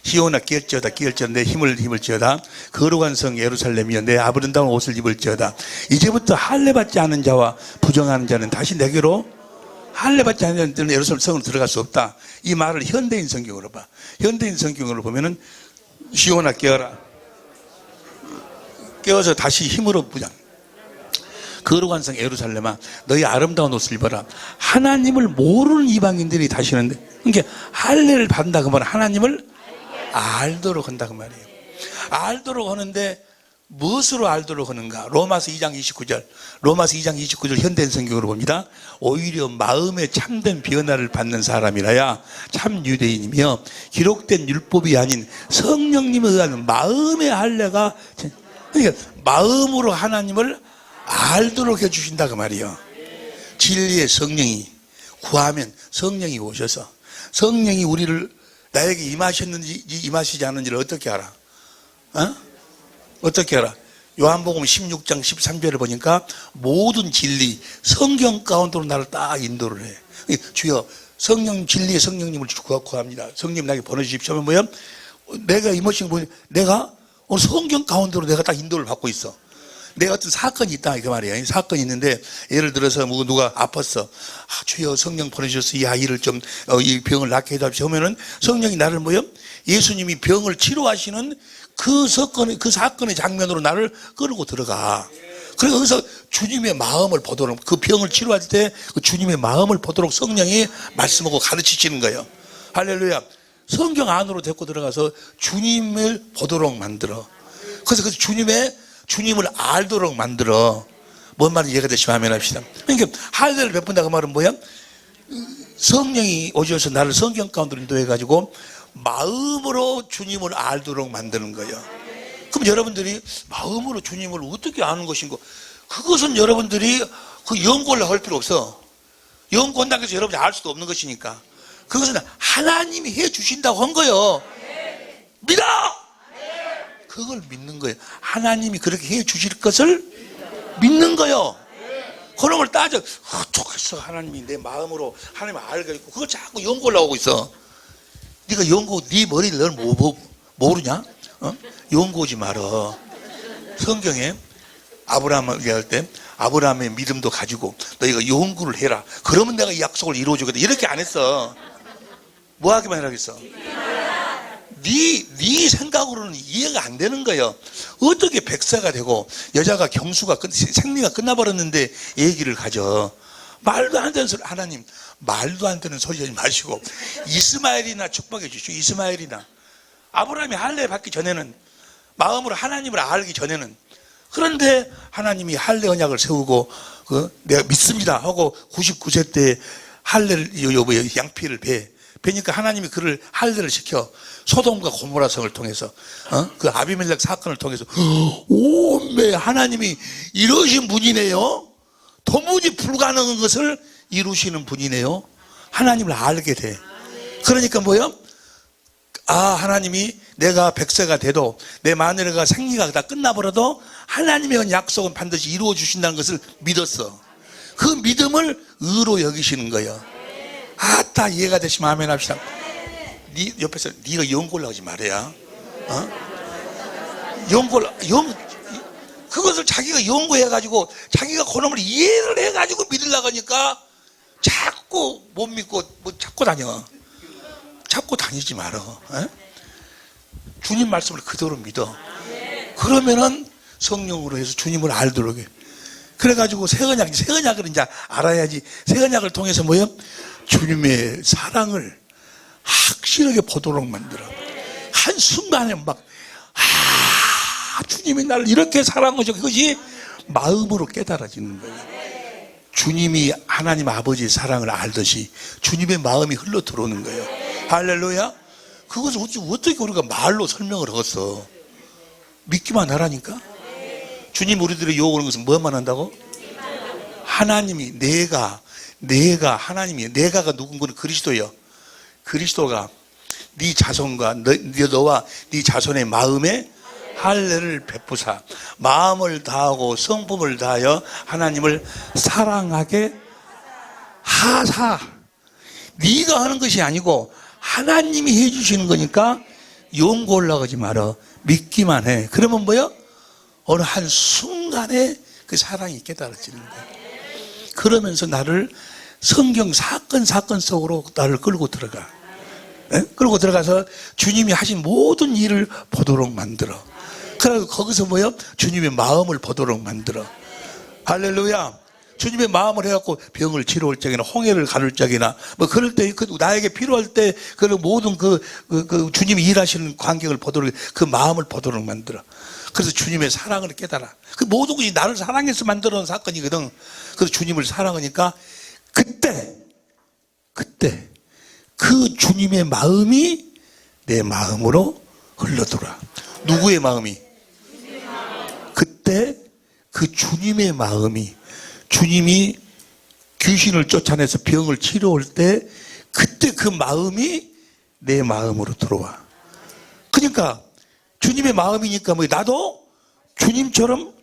시온아 끼었지어다 내 힘을 지어다. 거룩한 성 예루살렘이여 내 아브름다운 옷을 입을지어다. 이제부터 할례 받지 않은 자와 부정하는 자는 다시 내게로 할례 받지 않은 자는 예루살렘 성으로 들어갈 수 없다. 이 말을 현대인 성경으로 봐. 현대인 성경으로 보면은 시온아 깨어라. 깨어서 다시 힘으로 부장. 거룩한 성 예루살렘아 너희 아름다운 옷을 입어라. 하나님을 모르는 이방인들이 다시는데, 그러니까 할례를 받는다 그 말은 하나님을 알도록 한다 그 말이에요. 알도록 하는데 무엇으로 알도록 하는가? 로마서 2장 29절, 로마서 2장 29절 현대인 성경으로 봅니다. 오히려 마음에 참된 변화를 받는 사람이라야 참 유대인이며 기록된 율법이 아닌 성령님에 의한 마음의 할례가, 그러니까 마음으로 하나님을 알도록 해주신다 그 말이에요. 진리의 성령이 구하면 성령이 오셔서, 성령이 우리를 나에게 임하셨는지 임하시지 않는지를 어떻게 알아? 어떻게 알아? 요한복음 16장 13절을 보니까 모든 진리, 성경 가운데로 나를 딱 인도를 해. 주여 성령, 진리의 성령님을 구합니다. 성령 나에게 보내주십시오 하면 뭐야? 내가 임하신 분이, 내가 오늘 성경 가운데로 내가 딱 인도를 받고 있어. 내가 어떤 사건이 있다 그 말이야. 사건이 있는데 예를 들어서 뭐 누가 아팠어. 주여 성령 보내주셔서 이 아이를 좀 이 병을 낫게 해주십시오 하면은 성령이 나를 뭐요? 예수님이 병을 치료하시는 그 사건의 장면으로 나를 끌고 들어가. 그래서 거기서 주님의 마음을 보도록, 그 병을 치료할 때 그 주님의 마음을 보도록 성령이 말씀하고 가르치시는 거예요. 할렐루야. 성경 안으로 데리고 들어가서 주님을 보도록 만들어. 그래서 주님을 알도록 만들어. 뭔 말인지 이해가 되시면 아멘 합시다. 그러니까 할례를 베푼다 그 말은 뭐야? 성령이 오셔서 나를 성경 가운데로 인도해가지고 마음으로 주님을 알도록 만드는 거예요. 그럼 여러분들이 마음으로 주님을 어떻게 아는 것인가? 그것은 여러분들이 그 연구를 할 필요 없어. 연구한다고 해서 여러분이 알 수도 없는 것이니까. 그것은 하나님이 해 주신다고 한 거예요. 믿어! 그걸 믿는 거예요. 하나님이 그렇게 해 주실 것을 믿는 거예요. 그런 걸 따져. 좋겠어. 하나님이 내 마음으로 하나님을 알겠고. 그걸 자꾸 연구를 하고 있어. 네가 네 머리를 널 모르냐? 연구하지 말어. 성경에 아브라함을 얘기할 때 아브라함의 믿음도 가지고 너희가 연구를 해라. 그러면 내가 이 약속을 이루어주거든. 이렇게 안 했어. 뭐 하기만 하겠어? 네 생각으로는 이해가 안 되는 거예요. 어떻게 백사가 되고 여자가 생리가 끝나버렸는데 얘기를 가져. 말도 안 되는 소리. 하나님 말도 안 되는 소리 하지 마시고 이스마엘이나 축복해 주시오. 이스마엘이나. 아브라함이 할례 받기 전에는, 마음으로 하나님을 알기 전에는. 그런데 하나님이 할례 언약을 세우고 내가 믿습니다 하고 99세 때 할례를 양피를 베니까 하나님이 그를 할례를 시켜. 소돔과 고모라 성을 통해서 그 아비멜렉 사건을 통해서 오메 하나님이 이러신 분이네요. 도무지 불가능한 것을 이루시는 분이네요. 하나님을 알게 돼. 그러니까 뭐요? 하나님이 내가 100세가 돼도 내 마누라가 생리가 다 끝나버려도 하나님의 약속은 반드시 이루어 주신다는 것을 믿었어. 그 믿음을 의로 여기시는 거예요. 아따 이해가 되시면 아멘 합시다. 네 옆에서 네가 연구를 하지 말아야. 그것을 자기가 연구해가지고 자기가 그놈을 이해를 해가지고 믿으려고 하니까 자꾸 못 믿고 찾고 다녀. 찾고 다니지 말어. 주님 말씀을 그대로 믿어. 그러면은 성령으로 해서 주님을 알도록 해. 그래가지고 새 언약을 이제 알아야지. 새 언약을 통해서 뭐요? 주님의 사랑을 확실하게 보도록 만들어. 한순간에 주님이 나를 이렇게 사랑하셔. 그것이 마음으로 깨달아지는 거예요. 주님이 하나님 아버지의 사랑을 알듯이 주님의 마음이 흘러 들어오는 거예요. 할렐루야. 그것을 어떻게 우리가 말로 설명을 하겠어? 믿기만 하라니까. 주님 우리들의 요구하는 것은 뭐만 한다고? 하나님이 내가 하나님이 내가가 누군가는 그리스도예요. 그리스도가 네 자손과 너와 네 자손의 마음에 할례를 베푸사 마음을 다하고 성품을 다하여 하나님을 사랑하게 하사. 네가 하는 것이 아니고 하나님이 해주시는 거니까 연구 올라가지 말어. 믿기만 해. 그러면 뭐야? 어느 한순간에 그 사랑이 깨달아지는 거야. 그러면서 나를 성경 사건 속으로 나를 끌고 들어가. 끌고 들어가서 주님이 하신 모든 일을 보도록 만들어. 그래서 거기서 뭐요? 주님의 마음을 보도록 만들어. 할렐루야. 주님의 마음을 해갖고 병을 치료할 적이나 홍해를 가를 적이나 뭐 그럴 때 나에게 필요할 때 그 모든 그 주님이 일하시는 광경을 보도록 그 마음을 보도록 만들어. 그래서 주님의 사랑을 깨달아. 그 모든 것이 나를 사랑해서 만들어 놓은 사건이거든. 그래서 주님을 사랑하니까 그때 그 주님의 마음이 내 마음으로 흘러들어와. 누구의 마음이? 그때 그 주님의 마음이, 주님이 귀신을 쫓아내서 병을 치료할 때 그때 그 마음이 내 마음으로 들어와. 그러니까 주님의 마음이니까 뭐 나도 주님처럼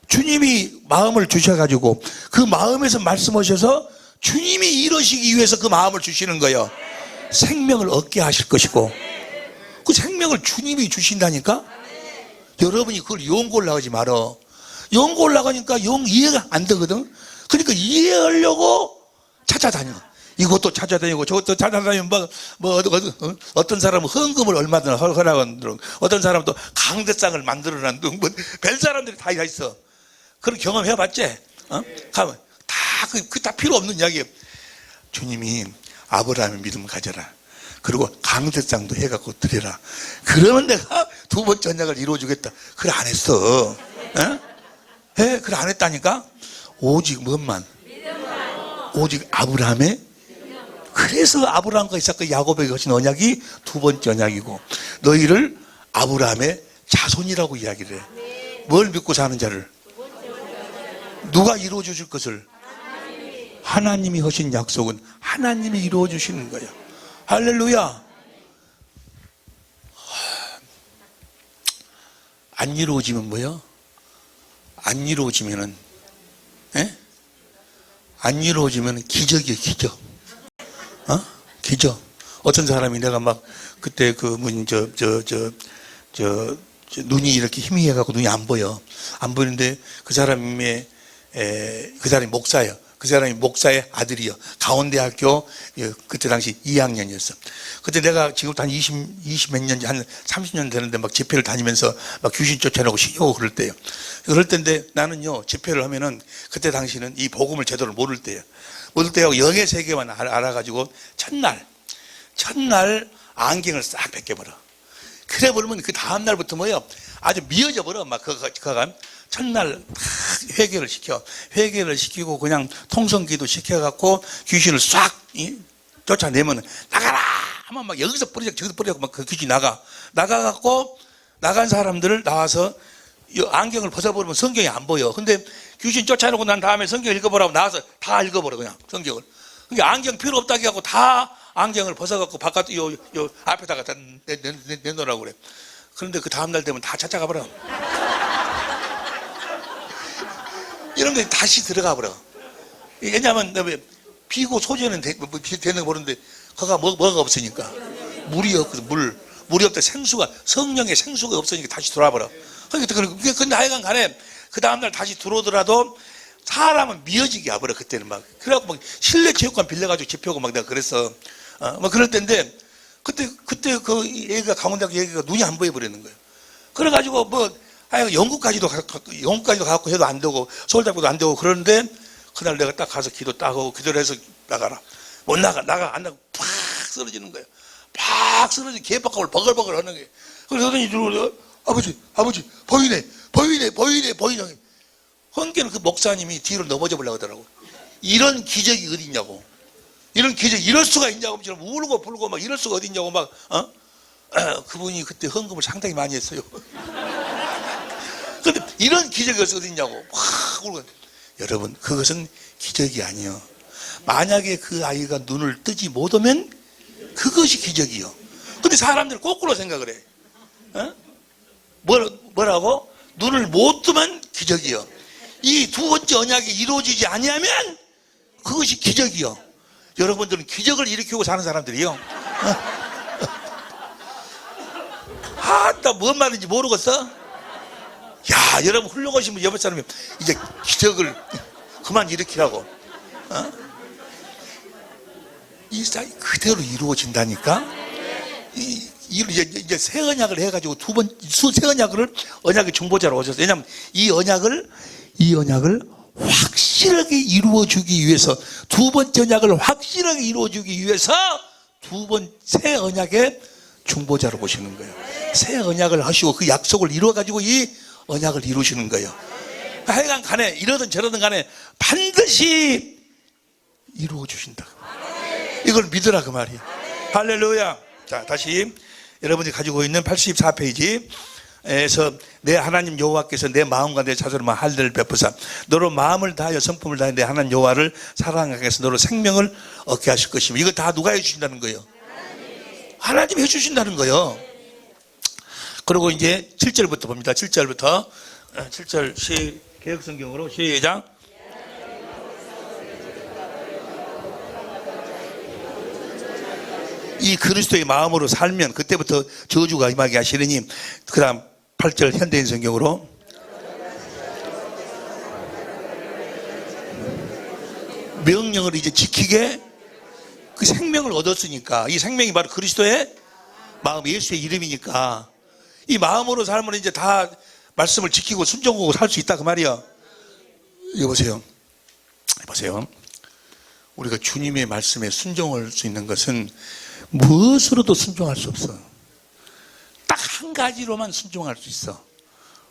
주님이 마음을 주셔가지고 그 마음에서 말씀하셔서 주님이 이루시기 위해서 그 마음을 주시는 거예요. 생명을 얻게 하실 것이고 그 생명을 주님이 주신다니까. 여러분이 그걸 연구하려고 하지 말어. 연구하려고 하니까 영 이해가 안 되거든. 그러니까 이해하려고 찾아다녀. 이것도 찾아다니고 저것도 찾아다니면 어떤 사람은 헌금을 얼마나 하라고, 어떤 사람은 또 강대상을 만들어놨는 뭐 별 사람들이 다 있어. 그런 경험 해봤지? 가면 다 필요 없는 이야기예요. 주님이 아브라함의 믿음 가져라. 그리고 강대상도 해갖고 드려라. 그러면 내가 두 번째 언약을 이루어주겠다. 그걸 안 했어. 그걸 안 했다니까? 오직 뭔만? 오직 아브라함의. 그래서 아브라함과 이삭과 야곱에게 하신 언약이 두 번째 언약이고, 너희를 아브라함의 자손이라고 이야기를 해. 뭘 믿고 사는 자를? 누가 이루어 주실 것을? 하나님이 하신 약속은 하나님이 이루어 주시는 거예요. 할렐루야. 안 이루어지면 뭐요? 안 이루어지면은, 안 이루어지면 기적이에요, 기적. 기적. 어떤 사람이 내가 막 그때 눈이 이렇게 희미해갖고 눈이 안 보여. 안 보이는데 그 사람이 목사예요. 그 사람이 목사의 아들이요. 강원대학교 그때 당시 2학년이었어. 그때 내가 지금부터 한 20 몇 년, 한 30년 되는데 막 집회를 다니면서 막 귀신 쫓아내고 쉬고 그럴 때요. 그럴 때인데 나는요, 집회를 하면은 그때 당시는 이 복음을 제대로 모를 때예요. 모를 때하고 영의 세계만 알아가지고 첫날 안경을 싹 벗겨버려. 그래 버리면 그 다음날부터 뭐요? 아주 미어져 버려. 막 그가 첫날 회개를 시키고 그냥 통성기도 시켜갖고 귀신을 싹 쫓아내면 나가라 하면 막 여기서 뿌리고 저기서 뿌리고 막 그 귀신이 나가갖고 나간 사람들을 나와서 안경을 벗어버리면 성경이 안 보여. 근데 귀신 쫓아내고 난 다음에 성경 읽어보라고 나와서 다 읽어버려 그냥 성경을. 그러니까 안경 필요 없다고 하고 다 안경을 벗어갖고 바깥 요 앞에다가 다 내놓으라고 그래. 그런데 그 다음날 되면 다 찾아가 버려. 이런 게 다시 들어가 버려. 왜냐하면 피고 소재는 되는 거 모르는데 거가 뭐가 없으니까. 물이 없거든. 물이 없다. 성령의 생수가 없으니까 다시 돌아와 버려. 근데 하여간 간에 그 다음날 다시 들어오더라도 사람은 미어지게 와버려. 그때는 막 그래갖고 막 실내 체육관 빌려가지고 집회하고 막 내가 그랬어. 막 그럴 때인데 그때 그 얘기가 강원대학교 얘기가 눈이 안 보여버리는 거예요. 그래가지고 영국까지도 가고 해도 안 되고 서울대학교도 안 되고 그러는데 그날 내가 딱 가서 기도 딱 하고 기도를 해서 나가라. 못 나가 안 나가 팍 쓰러지는 거예요. 팍 쓰러지고 개박하고 버글버글 하는 거예요. 그래서 들어오더니 아버지 보이네. 헌게는 그 목사님이 뒤로 넘어져 보려고 하더라고. 이런 기적이 어디 있냐고. 이런 기적 이럴 수가 있냐고. 울고 불고 막 이럴 수가 어디 있냐고 막 그분이 그때 헌금을 상당히 많이 했어요. 근데 이런 기적이 어디 있냐고 확 울고. 여러분, 그것은 기적이 아니에요. 만약에 그 아이가 눈을 뜨지 못하면 그것이 기적이요. 근데 사람들은 거꾸로 생각을 해. 뭐라고? 눈을 못 뜨면 기적이요. 이 두 번째 언약이 이루어지지 아니하면 그것이 기적이요. 여러분들은 기적을 일으키고 사는 사람들이요. 뭔 말인지 모르겠어? 야, 여러분 훌륭하신 분 옆에 사람이 이제 기적을 그만 일으키라고. 이 사이 그대로 이루어진다니까. 이제 새 언약을 해가지고 새 언약을 언약의 중보자로 오셨어요. 왜냐하면 이 언약을 이 언약을 확실하게 이루어주기 위해서, 두 번째 언약을 확실하게 이루어주기 위해서 새 언약의 중보자로 보시는 거예요. 새 언약을 하시고 그 약속을 이루어가지고 이 언약을 이루시는 거예요. 하여간 간에 이러든 저러든 간에 반드시 이루어주신다. 이걸 믿으라 그 말이에요. 할렐루야. 자, 다시 여러분이 가지고 있는 84페이지에서 내 하나님 여호와께서 내 마음과 내 자손을 할례를 베푸사 너로 마음을 다하여 성품을 다하여 내 하나님 여호와를 사랑하게 해서 너로 생명을 얻게 하실 것이며, 이거 다 누가 해주신다는 거예요? 하나님이 해주신다는 거예요. 그리고 이제 7절부터 봅니다. 7절부터 7절 개혁성경으로 시작. 이 그리스도의 마음으로 살면 그때부터 저주가 임하게 하시느니, 그 다음 8절 현대인 성경으로 명령을 이제 지키게, 그 생명을 얻었으니까, 이 생명이 바로 그리스도의 마음, 예수의 이름이니까 이 마음으로 살면 이제 다 말씀을 지키고 순종하고 살 수 있다 그 말이야. 이거 보세요. 우리가 주님의 말씀에 순종할 수 있는 것은 무엇으로도 순종할 수 없어. 딱 한 가지로만 순종할 수 있어.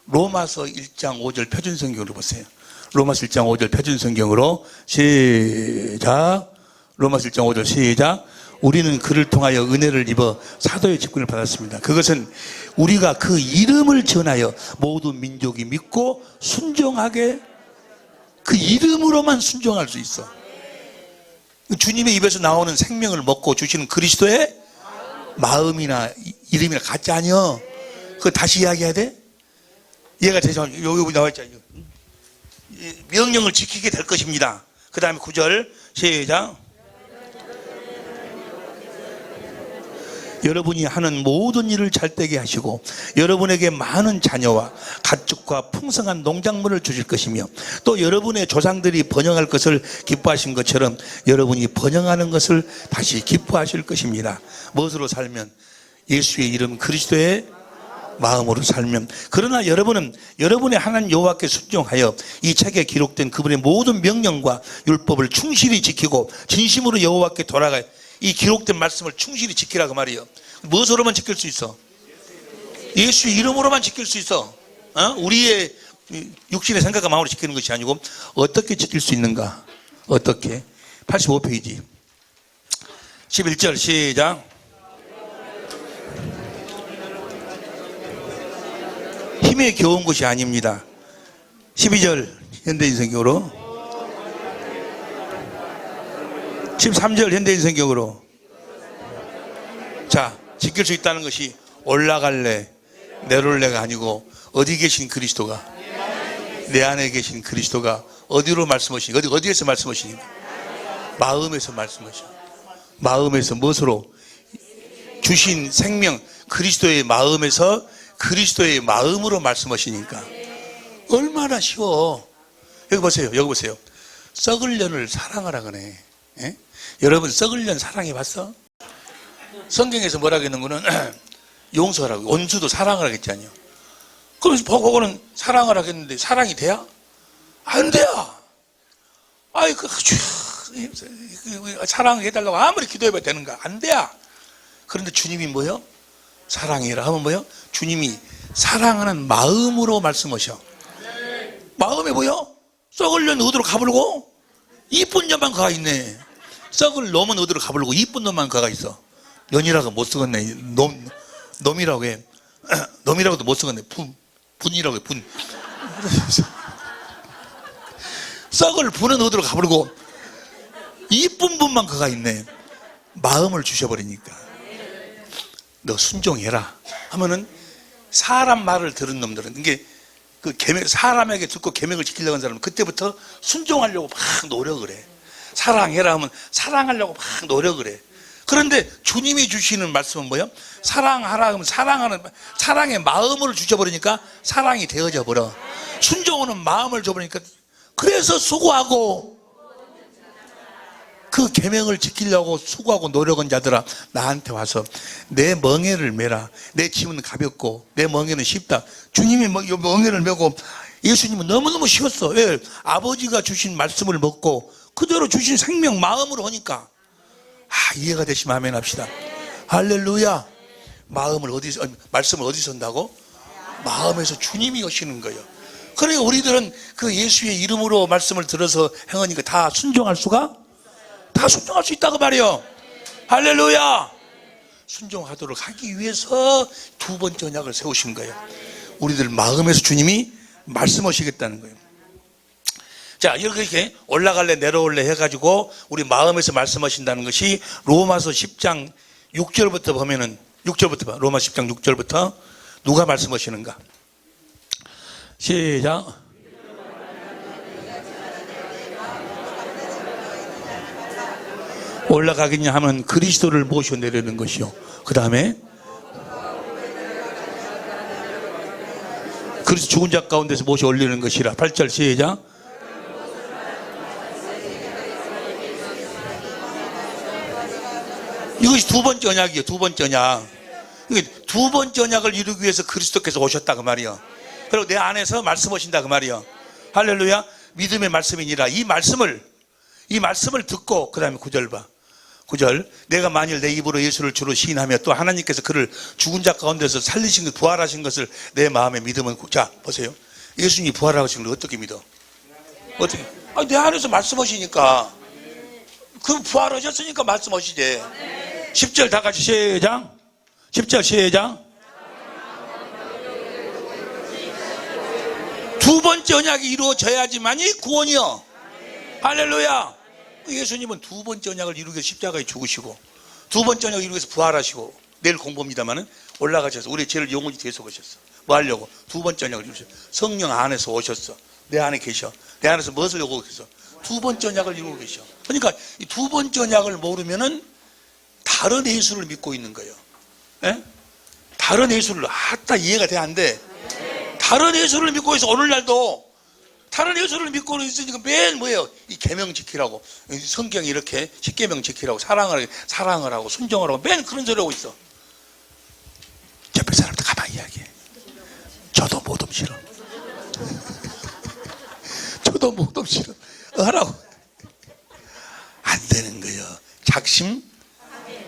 로마서 1장 5절 표준성경으로 보세요. 로마서 1장 5절 표준성경으로 시작. 로마서 1장 5절 시작. 우리는 그를 통하여 은혜를 입어 사도의 직분을 받았습니다. 그것은 우리가 그 이름을 전하여 모든 민족이 믿고 순종하게, 그 이름으로만 순종할 수 있어. 주님의 입에서 나오는 생명을 먹고 주시는 그리스도의 마음이나 이름이나 같지 아니여. 그거 다시 이야기해야 돼? 얘가 여기 나와 있잖아요. 명령을 지키게 될 것입니다. 그 다음에 9절 시작. 여러분이 하는 모든 일을 잘되게 하시고 여러분에게 많은 자녀와 가축과 풍성한 농작물을 주실 것이며, 또 여러분의 조상들이 번영할 것을 기뻐하신 것처럼 여러분이 번영하는 것을 다시 기뻐하실 것입니다. 무엇으로 살면? 예수의 이름 그리스도의 마음으로 살면. 그러나 여러분은 여러분의 하나님 여호와께 순종하여 이 책에 기록된 그분의 모든 명령과 율법을 충실히 지키고 진심으로 여호와께 돌아가요. 이 기록된 말씀을 충실히 지키라 그 말이에요. 무엇으로만 지킬 수 있어? 예수의 이름으로만 지킬 수 있어. 우리의 육신의 생각과 마음으로 지키는 것이 아니고 어떻게 지킬 수 있는가? 어떻게? 85페이지 11절 시작. 힘에 겨운 것이 아닙니다. 12절 현대인 성경으로, 13절 현대인 성경으로. 자, 지킬 수 있다는 것이 올라갈래 내려올래가 아니고 어디 계신 그리스도가, 내 안에 계신 그리스도가 어디로 말씀하시니? 어디에서 말씀하시니? 마음에서 말씀하시니. 마음에서 무엇으로? 주신 생명 그리스도의 마음에서 그리스도의 마음으로 말씀하시니까 얼마나 쉬워. 여기 보세요. 썩을 년을 사랑하라 그래. 예? 여러분 썩을 년 사랑해 봤어? 성경에서 뭐라고 했는거는 용서하라고, 원수도 사랑하라고 했잖아요. 그래서 그거는 사랑하라고 했는데 사랑이 돼야? 안 돼요. 아이 사랑해달라고 아무리 기도해봐야 되는가? 안 돼요. 그런데 주님이 뭐요? 사랑해라 하면 뭐요? 주님이 사랑하는 마음으로 말씀하셔. 마음에 뭐요? 썩을 년 어디로 가불고 이쁜 년만 가 있네. 썩을 놈은 어디로 가불고 이쁜 놈만 가가 있어. 년이라고 못 쓰겠네. 놈이라고 해. 놈이라고도 못 쓰겠네. 분이라고 해. 분. 썩을 분은 어디로 가불고 이쁜 분만 가가 있네. 마음을 주셔버리니까 너 순종해라 하면은, 사람 말을 들은 놈들은, 이게 그 사람에게 듣고 계명을 지키려고 하는 사람은 그때부터 순종하려고 막 노력을 해. 사랑해라 하면 사랑하려고 막 노력을 해. 그런데 주님이 주시는 말씀은 뭐예요? 사랑하라 하면 사랑의 마음을 주셔버리니까 사랑이 되어져 버려. 순종하는 마음을 줘버리니까, 그래서 수고하고 그 계명을 지키려고 수고하고 노력한 자들아, 나한테 와서 내 멍에를 메라. 내 짐은 가볍고 내 멍에는 쉽다. 주님이 멍에를 메고 예수님은 너무너무 쉬웠어. 왜? 아버지가 주신 말씀을 먹고 그대로 주신 생명 마음으로 하니까. 이해가 되시면 아멘 합시다. 할렐루야. 말씀을 어디서 한다고? 마음에서 주님이 하시는 거예요. 그러니까 우리들은 그 예수의 이름으로 말씀을 들어서 행하니까 다 순종할 수 있다고 말이요. 할렐루야. 순종하도록 하기 위해서 두 번째 언약을 세우신 거예요. 우리들 마음에서 주님이 말씀하시겠다는 거예요. 자, 이렇게 올라갈래 내려올래 해가지고 우리 마음에서 말씀하신다는 것이 로마서 10장 6절부터 보면은, 6절부터 봐. 로마 10장 6절부터 누가 말씀하시는가? 시작. 올라가겠냐 하면 그리스도를 모셔 내려는 것이요. 그 다음에 그리스도 죽은 자 가운데서 모셔 올리는 것이라. 8절 시작. 이것이 두 번째 언약이에요. 두 번째 언약. 두 번째 언약을 이루기 위해서 그리스도께서 오셨다 그 말이요. 그리고 내 안에서 말씀하신다 그 말이요. 할렐루야. 믿음의 말씀이니라. 이 말씀을 듣고 그 다음에 9절 봐. 9절. 내가 만일 내 입으로 예수를 주로 시인하며 또 하나님께서 그를 죽은 자 가운데서 살리신 것, 부활하신 것을 내 마음에 믿으면, 자 보세요. 예수님이 부활하신 걸 어떻게 믿어? 어떻게? 내 안에서 말씀하시니까. 그 부활하셨으니까 말씀하시지. 10절 다 같이 시작. 10절 시작. 두 번째 언약이 이루어져야지만이 구원이요. 할렐루야. 예수님은 두 번째 언약을 이루기 위해서 십자가에 죽으시고 두 번째 언약을 이루기 위해서 부활하시고 내일 공부입니다만은 올라가셔서 우리 죄를 영원히 대속하셨어. 뭐 하려고? 두 번째 언약을 이루셨어. 성령 안에서 오셨어. 내 안에 계셔. 내 안에서 무엇을 요구하고 계셔? 두 번째 언약을 이루고 계셔. 그러니까 이 두 번째 언약을 모르면은 다른 예수를 믿고 있는 거예요. 예? 다른 예수를 이해가 돼 안 돼? 다른 예수를 믿고 있어. 오늘날도 다른 예수를 믿고 있으니까 맨 뭐예요? 이 계명 지키라고, 성경이 이렇게 십계명 지키라고, 사랑을 하고 순종을 하고 맨 그런 소리 하고 있어. 옆에 사람들 가만히 이야기해. 저도 모둠 싫어. 저도 모둠 싫어. 하라고. 안 되는 거예요. 작심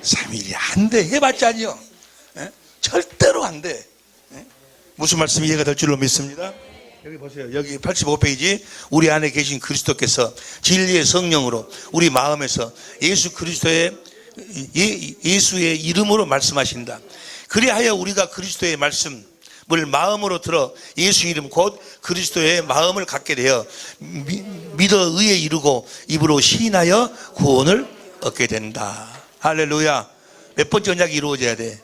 삼일이 안 돼. 해봤자 아니요. 절대로 안 돼. 무슨 말씀이 이해가 될 줄로 믿습니다. 여기 보세요. 여기 85페이지. 우리 안에 계신 그리스도께서 진리의 성령으로 우리 마음에서 예수 그리스도의 예수의 이름으로 말씀하신다. 그리하여 우리가 그리스도의 말씀을 마음으로 들어 예수 이름 곧 그리스도의 마음을 갖게 되어 믿어 의에 이르고 입으로 시인하여 구원을 얻게 된다. 할렐루야. 몇 번째 언약이 이루어져야 돼?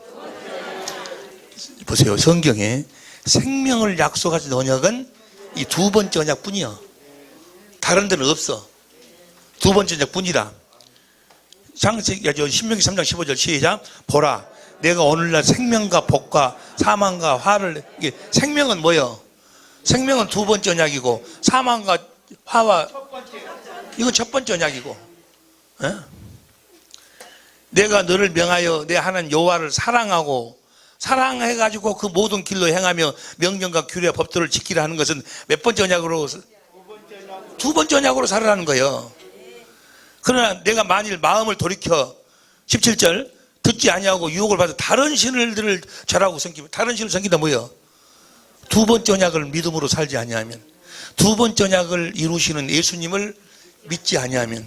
보세요. 성경에 생명을 약속하신 언약은 이 두 번째 언약뿐이야. 다른 데는 없어. 두 번째 언약뿐이라. 신명기 3장 15절 시작. 보라, 내가 오늘날 생명과 복과 사망과 화를, 이게 생명은 뭐예요? 생명은 두 번째 언약이고 사망과 화와 이건 첫 번째 언약이고. 에? 내가 너를 명하여 내 하나님 여호와를 사랑해가지고 그 모든 길로 행하며 명령과 규례와 법도를 지키라 하는 것은 몇 번째 언약으로? 두 번째 언약으로 살아라는 거예요. 그러나 내가 만일 마음을 돌이켜 17절 듣지 아니하고 유혹을 받아 다른 신들을 절하고 섬기면, 다른 신을 섬긴다 뭐예요? 두 번째 언약을 믿음으로 살지 아니하면, 두 번째 언약을 이루시는 예수님을 믿지 아니하면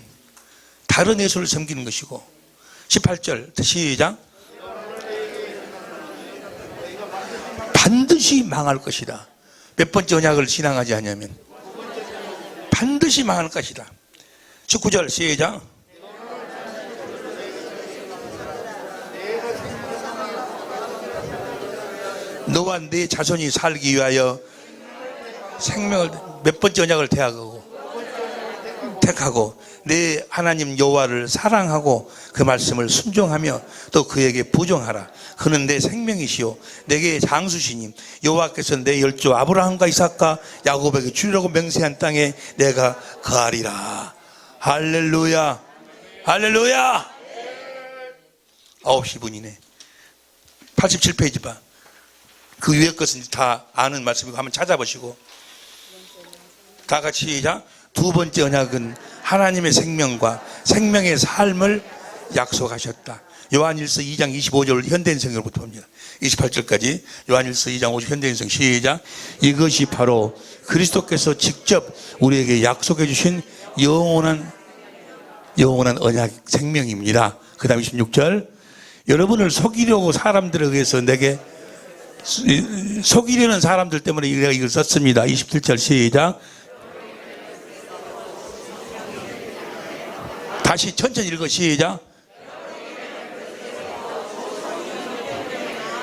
다른 예수를 섬기는 것이고. 18절 시작. 반드시 망할 것이다. 몇 번째 언약을 신앙하지 않으면 반드시 망할 것이다. 19절 시작. 너와 네 자손이 살기 위하여 생명을, 몇 번째 언약을 택하고 내 하나님 여호와를 사랑하고 그 말씀을 순종하며 또 그에게 부정하라. 그는 내 생명이시요 내게 장수시님 여호와께서 내 열조 아브라함과 이삭과 야곱에게 주리라고 맹세한 땅에 내가 거하리라. 할렐루야. 할렐루야. 9시 분이네. 87페이지 봐. 그 위에 것은 다 아는 말씀이고 한번 찾아보시고. 다 같이 시작. 두 번째 언약은 하나님의 생명과 생명의 삶을 약속하셨다. 요한일서 2장 25절 현대인성으로부터 봅니다. 28절까지 요한일서 2장 50 현대인성 시작. 이것이 바로 그리스도께서 직접 우리에게 약속해 주신 영원한 언약 생명입니다. 그 다음 26절. 여러분을 속이려고 사람들에 의해서 내게 속이려는 사람들 때문에 내가 이걸 썼습니다. 27절 시작. 다시 천천히 읽어 시작.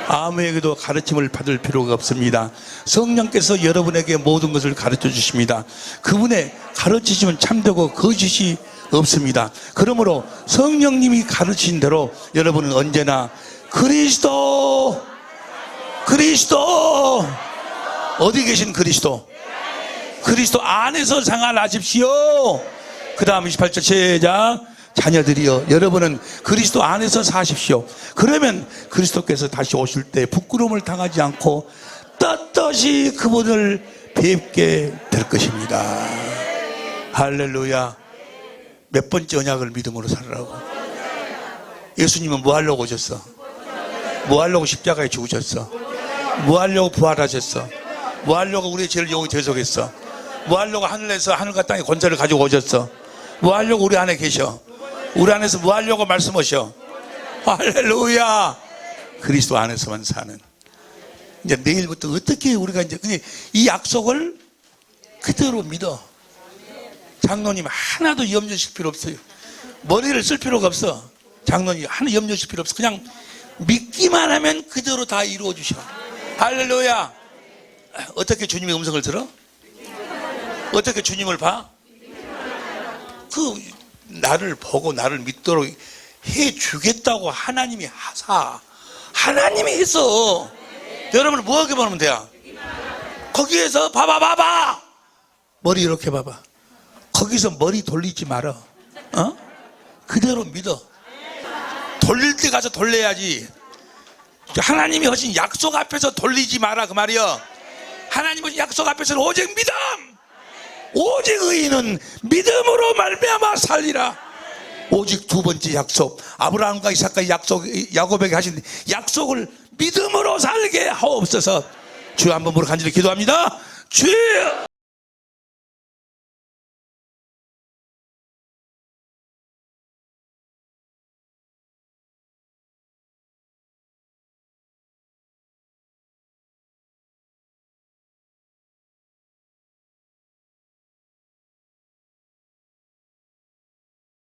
아무에게도 가르침을 받을 필요가 없습니다. 성령께서 여러분에게 모든 것을 가르쳐 주십니다. 그분의 가르치심은 참되고 거짓이 없습니다. 그러므로 성령님이 가르친 대로 여러분은 언제나 그리스도 어디 계신 그리스도 안에서 생활하십시오. 그 다음 28절 시작. 자녀들이여 여러분은 그리스도 안에서 사십시오. 그러면 그리스도께서 다시 오실 때 부끄러움을 당하지 않고 떳떳이 그분을 뵙게 될 것입니다. 할렐루야. 몇 번째 언약을 믿음으로 살으라고. 예수님은 뭐 하려고 오셨어? 뭐 하려고 십자가에 죽으셨어? 뭐 하려고 부활하셨어? 뭐 하려고 우리의 죄를 영원히 대속했어? 뭐 하려고 하늘에서 하늘과 땅의 권세를 가지고 오셨어? 뭐 하려고 우리 안에 계셔? 우리 안에서 뭐 하려고 말씀하셔? 할렐루야. 그리스도 안에서만 사는. 이제 내일부터 어떻게 우리가 이제 이 약속을 그대로 믿어. 장로님 하나도 염려실 필요 없어요. 머리를 쓸 필요가 없어. 장로님 하나 염려실 필요 없어. 그냥 믿기만 하면 그대로 다 이루어 주셔. 할렐루야. 어떻게 주님의 음성을 들어? 어떻게 주님을 봐? 나를 보고 나를 믿도록 해 주겠다고 하나님이 하사. 하나님이 했어. 여러분 뭐 하게 보면 돼요? 거기에서 봐봐. 머리 이렇게 봐봐. 거기서 머리 돌리지 말아. 그대로 믿어. 돌릴 때 가서 돌려야지. 하나님이 하신 약속 앞에서 돌리지 마라 그 말이야. 하나님이 하신 약속 앞에서는 오직 믿음. 오직 의인은 믿음으로 말미암아 살리라. 오직 두 번째 약속, 아브라함과 이삭과 약속, 야곱에게 하신 약속을 믿음으로 살게 하옵소서. 주여 한 번 간절히 기도합니다. 주여.